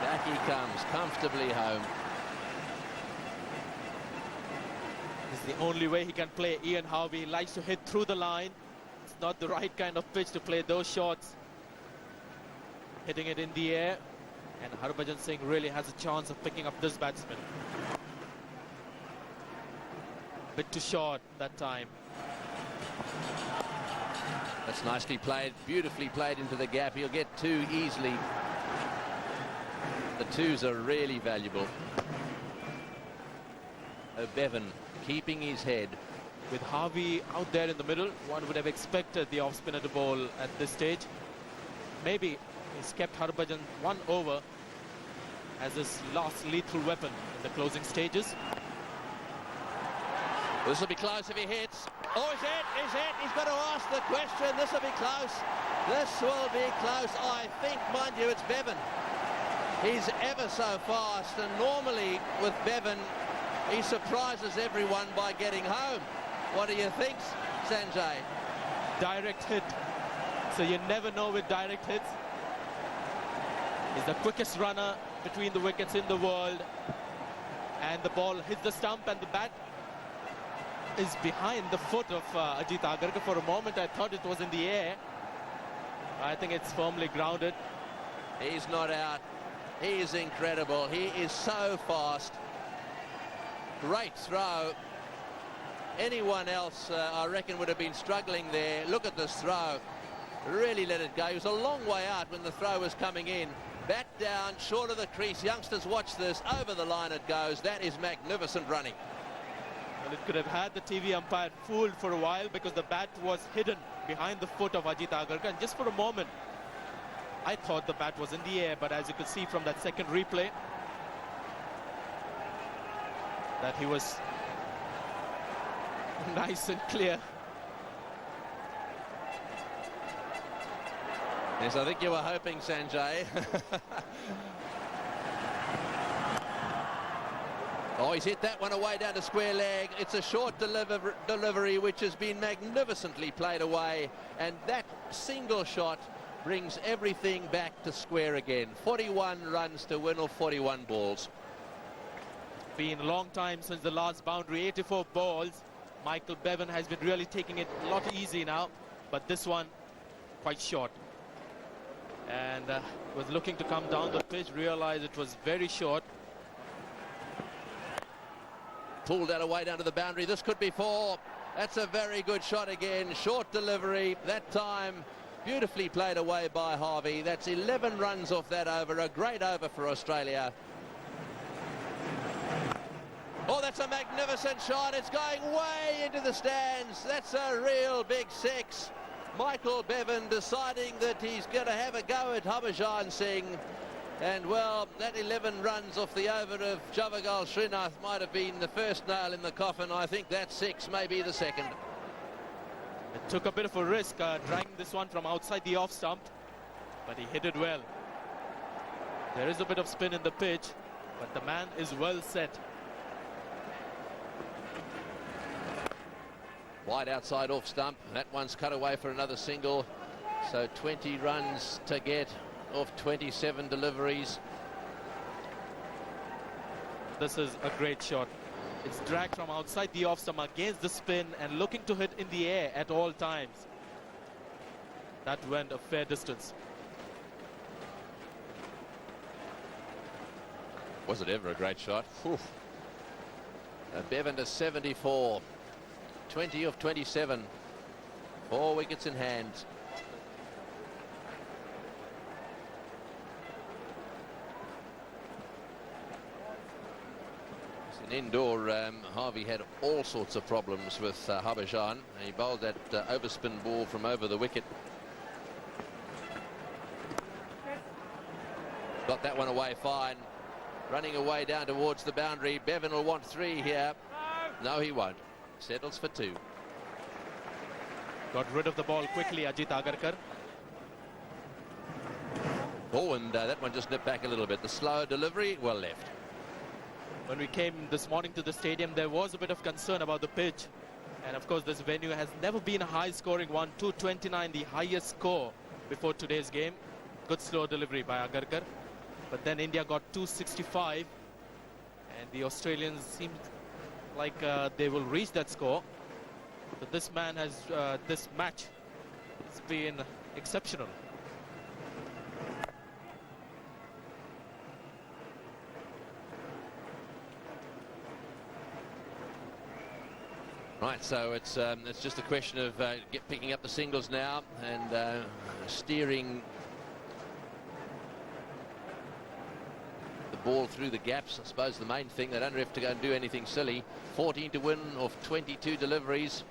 S7: Back he comes, comfortably home.
S5: This is the only way he can play. Ian Harvey likes to hit through the line. It's not the right kind of pitch to play those shots. Hitting it in the air. And Harbhajan Singh really has a chance of picking up this batsman. Bit too short that time.
S7: That's nicely played, beautifully played into the gap. He'll get two easily. The twos are really valuable. Bevan keeping his head.
S5: With Harvey out there in the middle, one would have expected the off-spinner to bowl at this stage. Maybe he's kept Harbhajan one over as his last lethal weapon in the closing stages.
S7: This will be close if he hits. Oh, he's hit, he's hit. He's got to ask the question. This will be close. This will be close. I think, mind you, it's Bevan. He's ever so fast, and normally with Bevan, he surprises everyone by getting home. What do you think, Sanjay?
S5: Direct hit. So you never know with direct hits. He's the quickest runner between the wickets in the world. And the ball hits the stump, and the bat is behind the foot of Ajit Agarkar. For a moment I thought it was in the air. I think it's firmly grounded.
S7: He's not out. He is incredible. He is so fast. Great throw. Anyone else I reckon would have been struggling there. Look at this throw. really let it go. He was a long way out when the throw was coming in. Bat down, short of the crease. Youngsters, watch this. Over the line it goes. That is magnificent running.
S5: Well, it could have had the TV umpire fooled for a while because the bat was hidden behind the foot of Ajit Agarkar. And just for a moment, I thought the bat was in the air. But as you could see from that second replay, that he was nice and clear.
S7: Yes, I think you were hoping, Sanjay. Oh, he's hit that one away down to square leg. It's a short delivery which has been magnificently played away, and that single shot brings everything back to square again. 41 runs to win off 41 balls.
S5: Been a long time since the last boundary, 84 balls. Michael Bevan has been really taking it a lot easy now, but this one quite short. And was looking to come down the pitch, realized it was very short.
S7: Pulled that away down to the boundary. This could be 4. That's a very good shot again. Short delivery. That time beautifully played away by Harvey. That's 11 runs off that over. A great over for Australia. Oh, that's a magnificent shot. It's going way into the stands. That's a real big 6. Michael Bevan deciding that he's going to have a go at Harbhajan Singh. And, well, that 11 runs off the over of Javagal Srinath might have been the first nail in the coffin. I think that 6 may be the second.
S5: It took a bit of a risk dragging this one from outside the off stump, but he hit it well. There is a bit of spin in the pitch, but the man is well set.
S7: Wide outside off stump. That one's cut away for another single. So 20 runs to get off 27 deliveries.
S5: This is a great shot. It's dragged from outside the off stump against the spin and looking to hit in the air at all times. That went a fair distance.
S7: Was it ever a great shot? Bevan to 74. 20 of 27. 4 wickets in hand. It's an indoor. Harvey had all sorts of problems with Harbhajan. He bowled that overspin ball from over the wicket. Got that one away fine. Running away down towards the boundary. Bevan will want 3 here. No, he won't. Settles for 2.
S5: Got rid of the ball quickly, Ajit Agarkar.
S7: Oh, and that one just nipped back a little bit. The slow delivery, well left.
S5: When we came this morning to the stadium, there was a bit of concern about the pitch. And of course, this venue has never been a high-scoring one. 229, the highest score before today's game. Good slow delivery by Agarkar. But then India got 265. And the Australians seemed like they will reach that score. But this man has, this match has been exceptional.
S7: Right, so it's just a question of picking up the singles now and steering the ball through the gaps. I suppose the main thing, they don't have to go and do anything silly. 14 to win off 22 deliveries.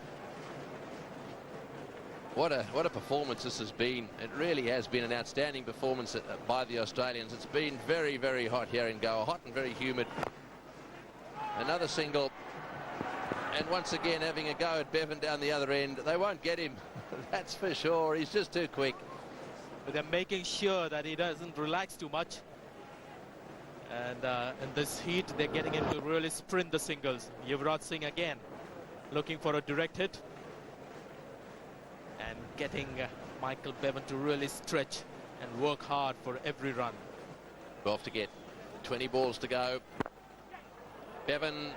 S7: What a performance this has been. It really has been an outstanding performance by the Australians. It's been very, very hot here in Goa, hot and very humid. Another single. And once again having a go at Bevan down the other end. They won't get him, that's for sure. He's just too quick.
S5: But they're making sure that he doesn't relax too much. And in this heat, they're getting him to really sprint the singles. Yuvraj Singh again looking for a direct hit. And getting Michael Bevan to really stretch and work hard for every run.
S7: Off to get 20 balls to go. Bevan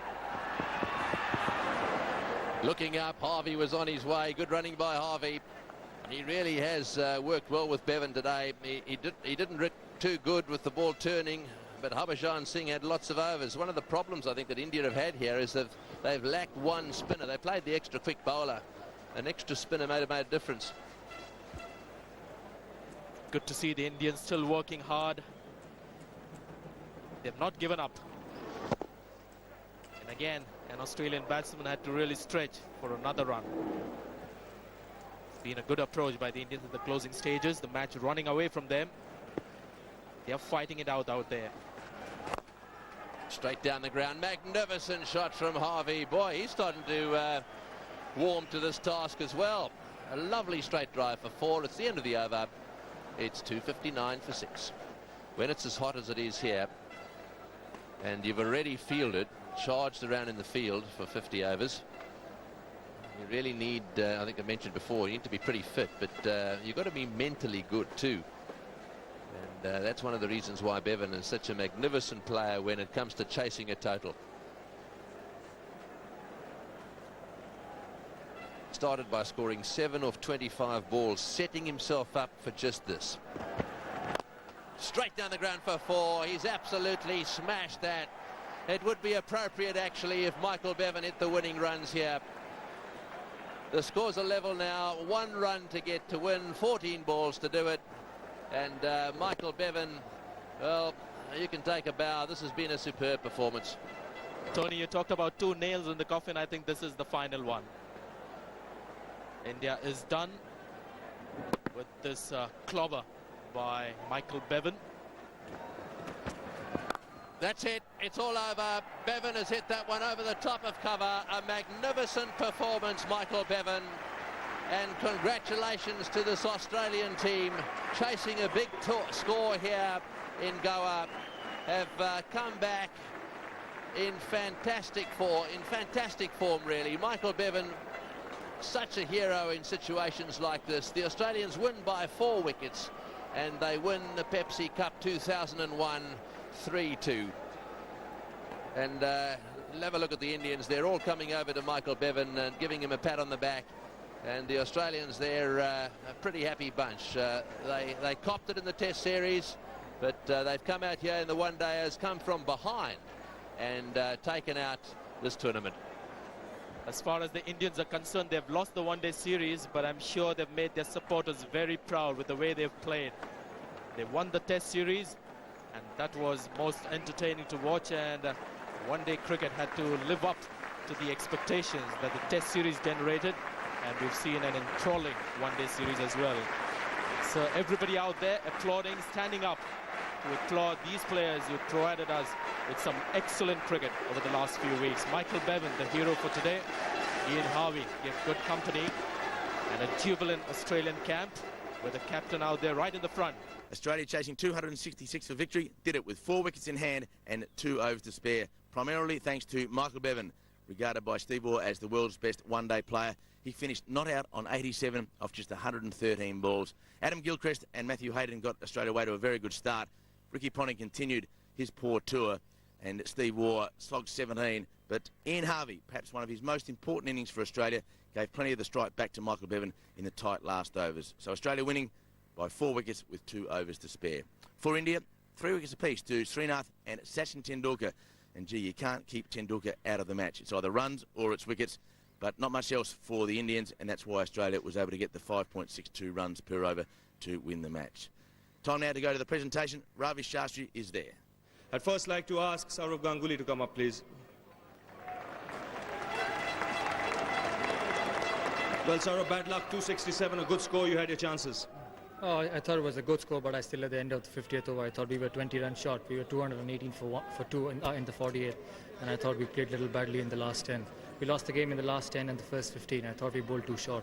S7: looking up. Harvey was on his way. Good running by Harvey. He really has worked well with Bevan today. He didn't hit too good with the ball turning, but Harbhajan Singh had lots of overs. One of the problems I think that India have had here is that they've lacked one spinner. They played the extra quick bowler. An extra spinner might have made a difference.
S5: good to see the Indians still working hard. They've not given up. And again, an Australian batsman had to really stretch for another run. It's been a good approach by the Indians in the closing stages. The match running away from them. They are fighting it out there.
S7: Straight down the ground. Magnificent shot from Harvey. Boy, he's starting to warm to this task as well. A lovely straight drive for 4. It's the end of the over. It's 2:59 for 6. When it's as hot as it is here, and you've already fielded, charged around in the field for 50 overs, you really need, I think I mentioned before, you need to be pretty fit, but you've got to be mentally good too. And that's one of the reasons why Bevan is such a magnificent player when it comes to chasing a total. Started by scoring 7 off 25 balls, setting himself up for just this. Straight down the ground for 4. He's absolutely smashed that. It would be appropriate actually if Michael Bevan hit the winning runs here. The scores are level now. 1 run to get to win, 14 balls to do it. And Michael Bevan, well, you can take a bow. This has been a superb performance.
S5: Tony, you talked about 2 nails in the coffin. I think this is the final one. India is done with this clobber by Michael Bevan.
S7: That's it. It's all over. Bevan has hit that one over the top of cover. A magnificent performance, Michael Bevan. And congratulations to this Australian team, chasing a big score here in Goa. Have come back in fantastic form, really. Michael Bevan, such a hero in situations like this. The Australians win by 4 wickets, and they win the Pepsi Cup 2001 3-2. And have a look at the Indians. They're all coming over to Michael Bevan and giving him a pat on the back. And the Australians, they're a pretty happy bunch. They copped it in the Test series, but they've come out here in the one-dayers, come from behind, and taken out this tournament.
S5: As far as the Indians are concerned, they've lost the one-day series, but I'm sure they've made their supporters very proud with the way they've played. They won the Test series, and that was most entertaining to watch, and one-day cricket had to live up to the expectations that the Test series generated, and we've seen an enthralling one-day series as well. So everybody out there applauding, standing up to applaud these players who provided us with some excellent cricket over the last few weeks. Michael Bevan, the hero for today. Ian Harvey gave good company, and a jubilant Australian camp with the captain out there right in the front.
S4: Australia chasing 266 for victory, did it with 4 wickets in hand and 2 overs to spare, primarily thanks to Michael Bevan, regarded by Steve Waugh as the world's best one-day player. He finished not out on 87 off just 113 balls. Adam Gilchrist and Matthew Hayden got Australia away to a very good start. Ricky Ponting continued his poor tour, and Steve Waugh slogged 17. But Ian Harvey, perhaps one of his most important innings for Australia, gave plenty of the strike back to Michael Bevan in the tight last overs. So Australia winning by 4 wickets with 2 overs to spare. For India, 3 wickets apiece to Srinath and Sachin Tendulkar. And gee, you can't keep Tendulkar out of the match. It's either runs or it's wickets, but not much else for the Indians, and that's why Australia was able to get the 5.62 runs per over to win the match. Time now to go to the presentation. Ravi Shastri is there.
S8: I'd first like to ask Sourav Ganguly to come up, please. Well, Sourav, bad luck, 267, a good score, you had your chances.
S2: Oh, I thought it was a good score, but I still at the end of the 50th over, I thought we were 20 runs short. We were 218 for 2 in the 48th, and I thought we played a little badly in the last 10. We lost the game in the last 10 and the first 15. I thought we bowled too short.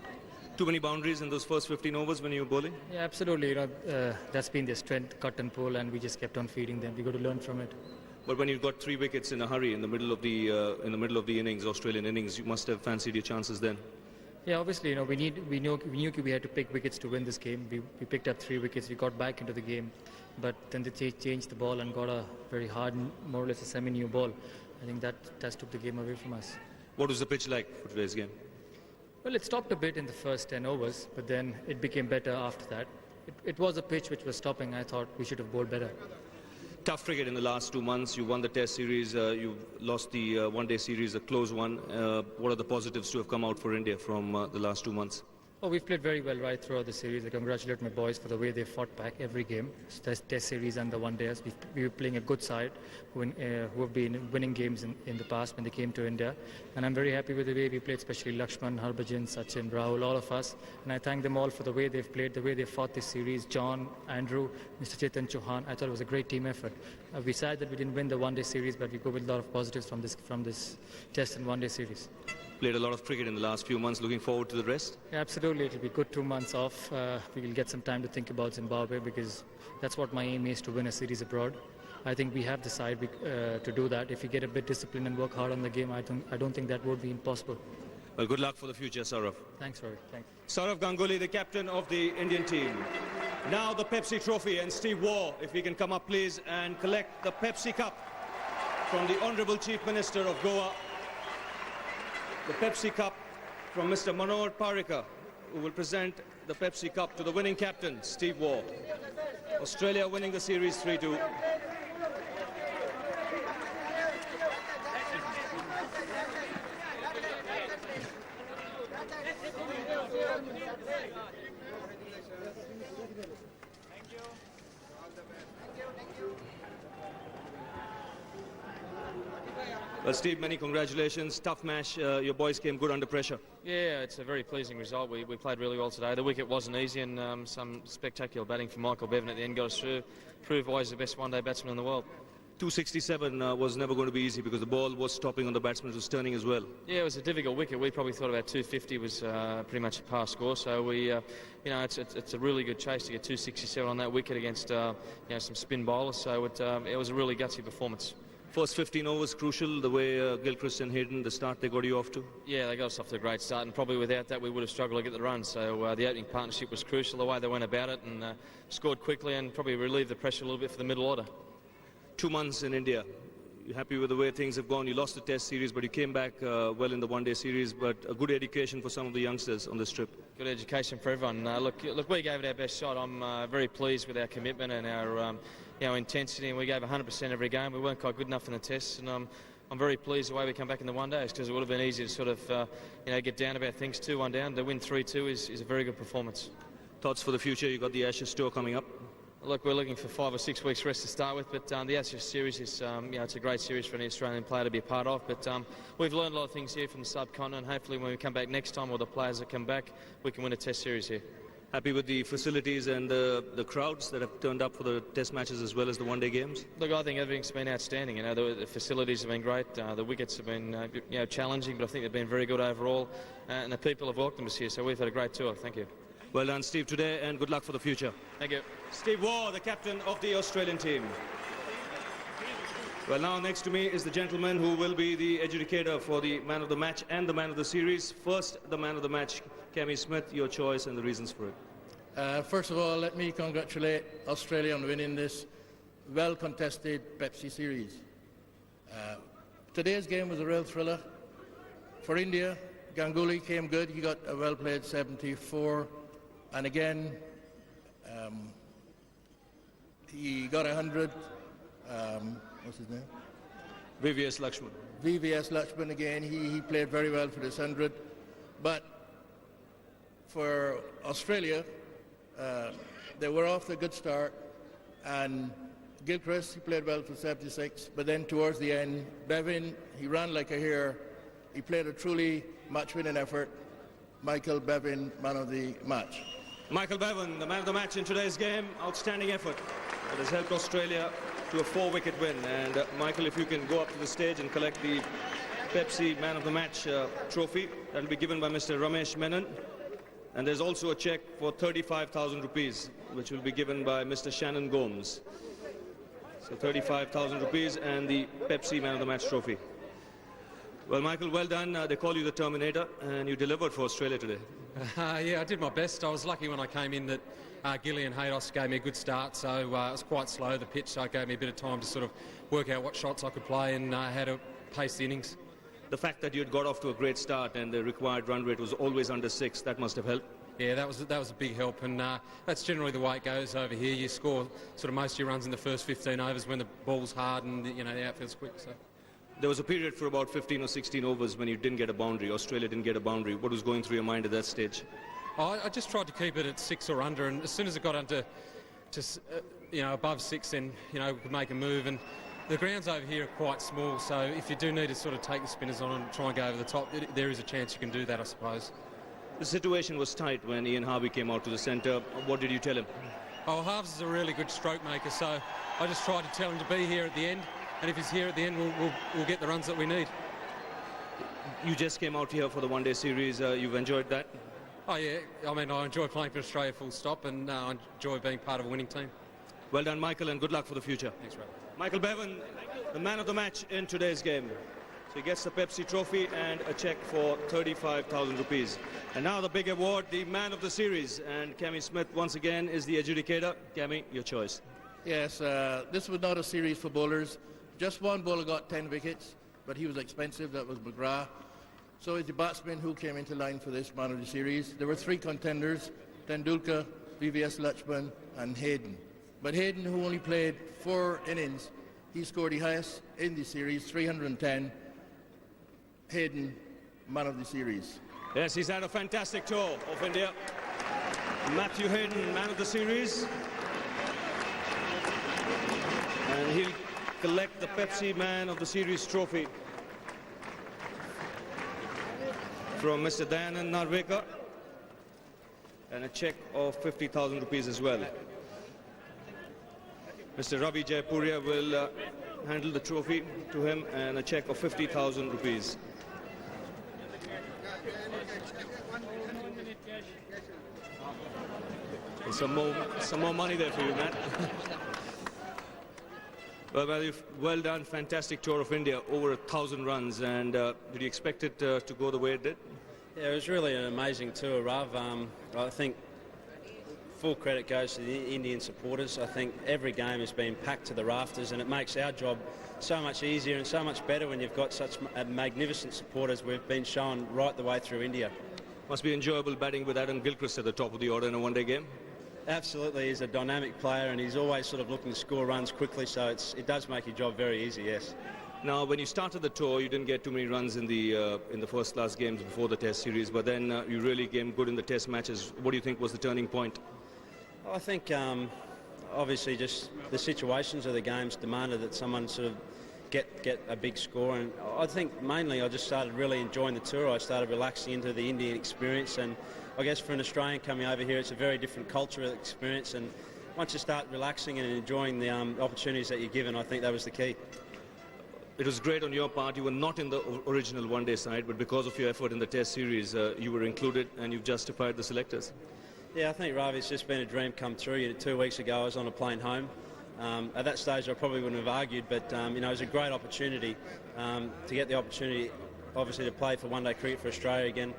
S8: Too many boundaries in those first 15 overs when you were bowling?
S2: Yeah, absolutely. You know, that's been their strength, cut and pull, and we just kept on feeding them. We got to learn from it.
S8: But when you got 3 wickets in a hurry in the middle of the innings, Australian innings, you must have fancied your chances then.
S2: Yeah, obviously, you know, we knew we had to pick wickets to win this game. We picked up 3 wickets. We got back into the game, but then they changed the ball and got a very hard, more or less a semi-new ball. I think that took the game away from us.
S8: What was the pitch like for today's game?
S2: Well, it stopped a bit in the first 10 overs, but then it became better after that. It was a pitch which was stopping. I thought we should have bowled better.
S8: Tough cricket in the last 2 months. You won the Test series. You lost the one-day series, a close one. What are the positives to have come out for India from the last 2 months?
S2: Oh, we've played very well right throughout the series. I congratulate my boys for the way they fought back every game, test series and the one-days. We were playing a good side who have been winning games in the past when they came to India. And I'm very happy with the way we played, especially Lakshman, Harbhajan, Sachin, Rahul, all of us. And I thank them all for the way they've played, the way they fought this series. John, Andrew, Mr. Chetan Chauhan. I thought it was a great team effort. We sad that we didn't win the one-day series, but we go with a lot of positives from this test and one-day series.
S8: Played a lot of cricket in the last few months. Looking forward to the rest?
S2: Yeah, absolutely. It'll be good 2 months off. We will get some time to think about Zimbabwe because that's what my aim is, to win a series abroad. I think we have the side to do that. If we get a bit disciplined and work hard on the game, I don't think that would be impossible.
S8: Well, good luck for the future, Saurav.
S2: Thanks, Rory. Thanks.
S8: Saurav Ganguly, the captain of the Indian team. Now the Pepsi trophy, and Steve Waugh, if we can come up please and collect the Pepsi Cup from the Honourable Chief Minister of Goa. The Pepsi Cup from Mr. Manohar Parrikar, who will present the Pepsi Cup to the winning captain, Steve Waugh. Australia winning the series 3-2. Well, Steve, many congratulations. Tough match. Your boys came good under pressure.
S3: Yeah, it's a very pleasing result. We played really well today. The wicket wasn't easy, and some spectacular batting from Michael Bevan at the end got us through. Proved why he's the best one-day batsman in the world.
S8: 267 was never going to be easy because the ball was stopping on the batsman, was turning as well.
S3: Yeah, it was a difficult wicket. We probably thought about 250 was pretty much a pass score. So we, you know, it's a really good chase to get 267 on that wicket against you know, some spin bowlers. So it was a really gutsy performance.
S8: First 15 overs crucial, the way Gilchrist and Hayden, the start they got you off to?
S3: Yeah, they got us off to a great start, and probably without that we would have struggled to get the run. So the opening partnership was crucial, the way they went about it, and scored quickly and probably relieved the pressure a little bit for the middle order.
S8: 2 months in India. You're happy with the way things have gone? You lost the test series, but you came back well in the one-day series, but a good education for some of the youngsters on this trip.
S3: Good education for everyone. Look, we gave it our best shot. I'm very pleased with our commitment and our you know, intensity, and we gave 100% every game. We weren't quite good enough in the tests, and I'm very pleased the way we come back in the one-days, because it would have been easy to sort of you know, get down about things 2-1 down. To win 3-2 is a very good performance.
S8: Thoughts for the future? You got the Ashes tour coming up.
S3: Look, we're looking for 5 or 6 weeks rest to start with, but the Ashes series is, you know, it's a great series for any Australian player to be a part of. But we've learned a lot of things here from the subcontinent. Hopefully, when we come back next time, or the players that come back, we can win a Test series here.
S8: Happy with the facilities and the crowds that have turned up for the Test matches as well as the one-day games?
S3: Look, I think everything's been outstanding. You know, the facilities have been great. The wickets have been, you know, challenging, but I think they've been very good overall. And the people have welcomed us here, so we've had a great tour. Thank you.
S8: Well done, Steve, today, and good luck for the future.
S3: Thank you.
S8: Steve Waugh, the captain of the Australian team. Well, now next to me is the gentleman who will be the adjudicator for the man of the match and the man of the series. First, the man of the match, Cammy Smith, your choice and the reasons for it.
S9: First of all, let me congratulate Australia on winning this well-contested Pepsi series. Today's game was a real thriller. For India, Ganguly came good. He got a well-played 74. And again, he got 100. What's his name?
S8: VVS Lakshman.
S9: VVS Lakshman again. He played very well for this 100. But for Australia, they were off to a good start. And Gilchrist, he played well for 76. But then towards the end, Bevan, he ran like a hare. He played a truly match-winning effort. Michael Bevan, man of the match.
S8: Michael Bevan, the man of the match in today's game. Outstanding effort that has helped Australia to a 4-wicket win. And Michael, if you can go up to the stage and collect the Pepsi man of the match trophy, that will be given by Mr. Ramesh Menon. And there's also a cheque for 35,000 rupees, which will be given by Mr. Shannon Gomes. So 35,000 rupees and the Pepsi man of the match trophy. Well, Michael, well done. They call you the Terminator, and you delivered for Australia today.
S10: Yeah, I did my best. I was lucky when I came in that Gilly and Haydos gave me a good start, so it was quite slow, the pitch, so it gave me a bit of time to sort of work out what shots I could play and how to pace the innings.
S8: The fact that you had got off to a great start and the required run rate was always under 6, that must have helped.
S10: Yeah, that was a big help, and that's generally the way it goes over here. You score sort of most of your runs in the first 15 overs when the ball's hard and you know the outfield's quick. So.
S8: There was a period for about 15 or 16 overs when you didn't get a boundary. Australia didn't get a boundary. What was going through your mind at that stage?
S10: I just tried to keep it at 6 or under, and as soon as it got under just above 6, then we could make a move. And the grounds over here are quite small, so if you do need to sort of take the spinners on and try and go over the top, there is a chance you can do that, I suppose.
S8: The situation was tight when Ian Harvey came out to the centre. What did you tell him?
S10: Oh, Harves is a really good stroke maker, so I just tried to tell him to be here at the end, and if he's here at the end, we'll get the runs that we need.
S8: You just came out here for the one-day series. You've enjoyed that?
S10: Oh, yeah. I mean, I enjoy playing for Australia full stop, and I enjoy being part of a winning team.
S8: Well done, Michael, and good luck for the future.
S10: Thanks, Rob.
S8: Michael Bevan, the man of the match in today's game. So he gets the Pepsi trophy and a cheque for 35,000 rupees. And now the big award, the man of the series. And Cammy Smith, once again, is the adjudicator. Cammy, your choice.
S9: Yes, this was not a series for bowlers. Just one bowler got 10 wickets, but he was expensive. That was McGrath. So is the batsman who came into line for this man of the series. There were 3 contenders, Tendulkar, VVS Lachman and Hayden. But Hayden, who only played 4 innings, he scored the highest in the series, 310. Hayden, man of the series.
S8: Yes, he's had a fantastic tour of India. Matthew Hayden, man of the series. And he'll collect the Pepsi Man of the Series trophy from Mr. Dayanand Narvekar, and a cheque of 50,000 rupees as well. Mr. Ravi Jaipuria will handle the trophy to him, and a cheque of 50,000 rupees. And some more money there for you, Matt. Well done, fantastic tour of India, over 1,000 runs, and did you expect it to go the way it did?
S11: Yeah, it was really an amazing tour, Rav. I think full credit goes to the Indian supporters. I think every game has been packed to the rafters, and it makes our job so much easier and so much better when you've got such magnificent supporters we've been shown right the way through India.
S8: Must be enjoyable batting with Adam Gilchrist at the top of the order in a one-day game.
S11: Absolutely, he's a dynamic player, and he's always sort of looking to score runs quickly, so it does make your job very easy, yes.
S8: Now, when you started the tour, you didn't get too many runs in the first-class games before the Test series, but then you really came good in the Test matches. What do you think was the turning point?
S11: I think obviously just the situations of the games demanded that someone sort of get a big score, and I think mainly I just started really enjoying the tour. I started relaxing into the Indian experience, and I guess for an Australian coming over here, it's a very different cultural experience, and once you start relaxing and enjoying the opportunities that you're given, I think that was the key.
S8: It was great on your part. You were not in the original one-day side, but because of your effort in the Test series, you were included, and you've justified the selectors.
S11: Yeah, I think, Ravi, it's just been a dream come true. 2 weeks ago, I was on a plane home. At that stage, I probably wouldn't have argued, but it was a great opportunity to get the opportunity, obviously, to play for one-day cricket for Australia again.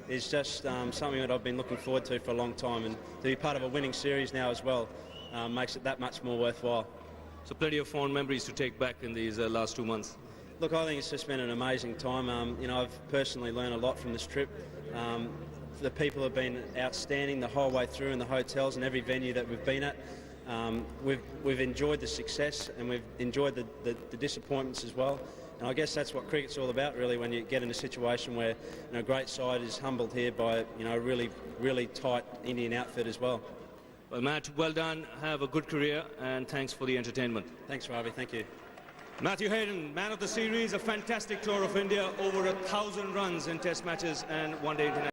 S11: Is just something that I've been looking forward to for a long time, and to be part of a winning series now as well makes it that much more worthwhile.
S8: So plenty of fond memories to take back in these last 2 months.
S11: Look, I think it's just been an amazing time. I've personally learned a lot from this trip. The people have been outstanding the whole way through in the hotels and every venue that we've been at. We've enjoyed the success, and we've enjoyed the disappointments as well. And I guess that's what cricket's all about, really, when you get in a situation where a great side is humbled here by a really, really tight Indian outfit as well.
S8: Well, Matt, well done. Have a good career, and thanks for the entertainment.
S11: Thanks, Ravi. Thank you.
S8: Matthew Hayden, man of the series, a fantastic tour of India, over 1,000 runs in Test matches and one-day international.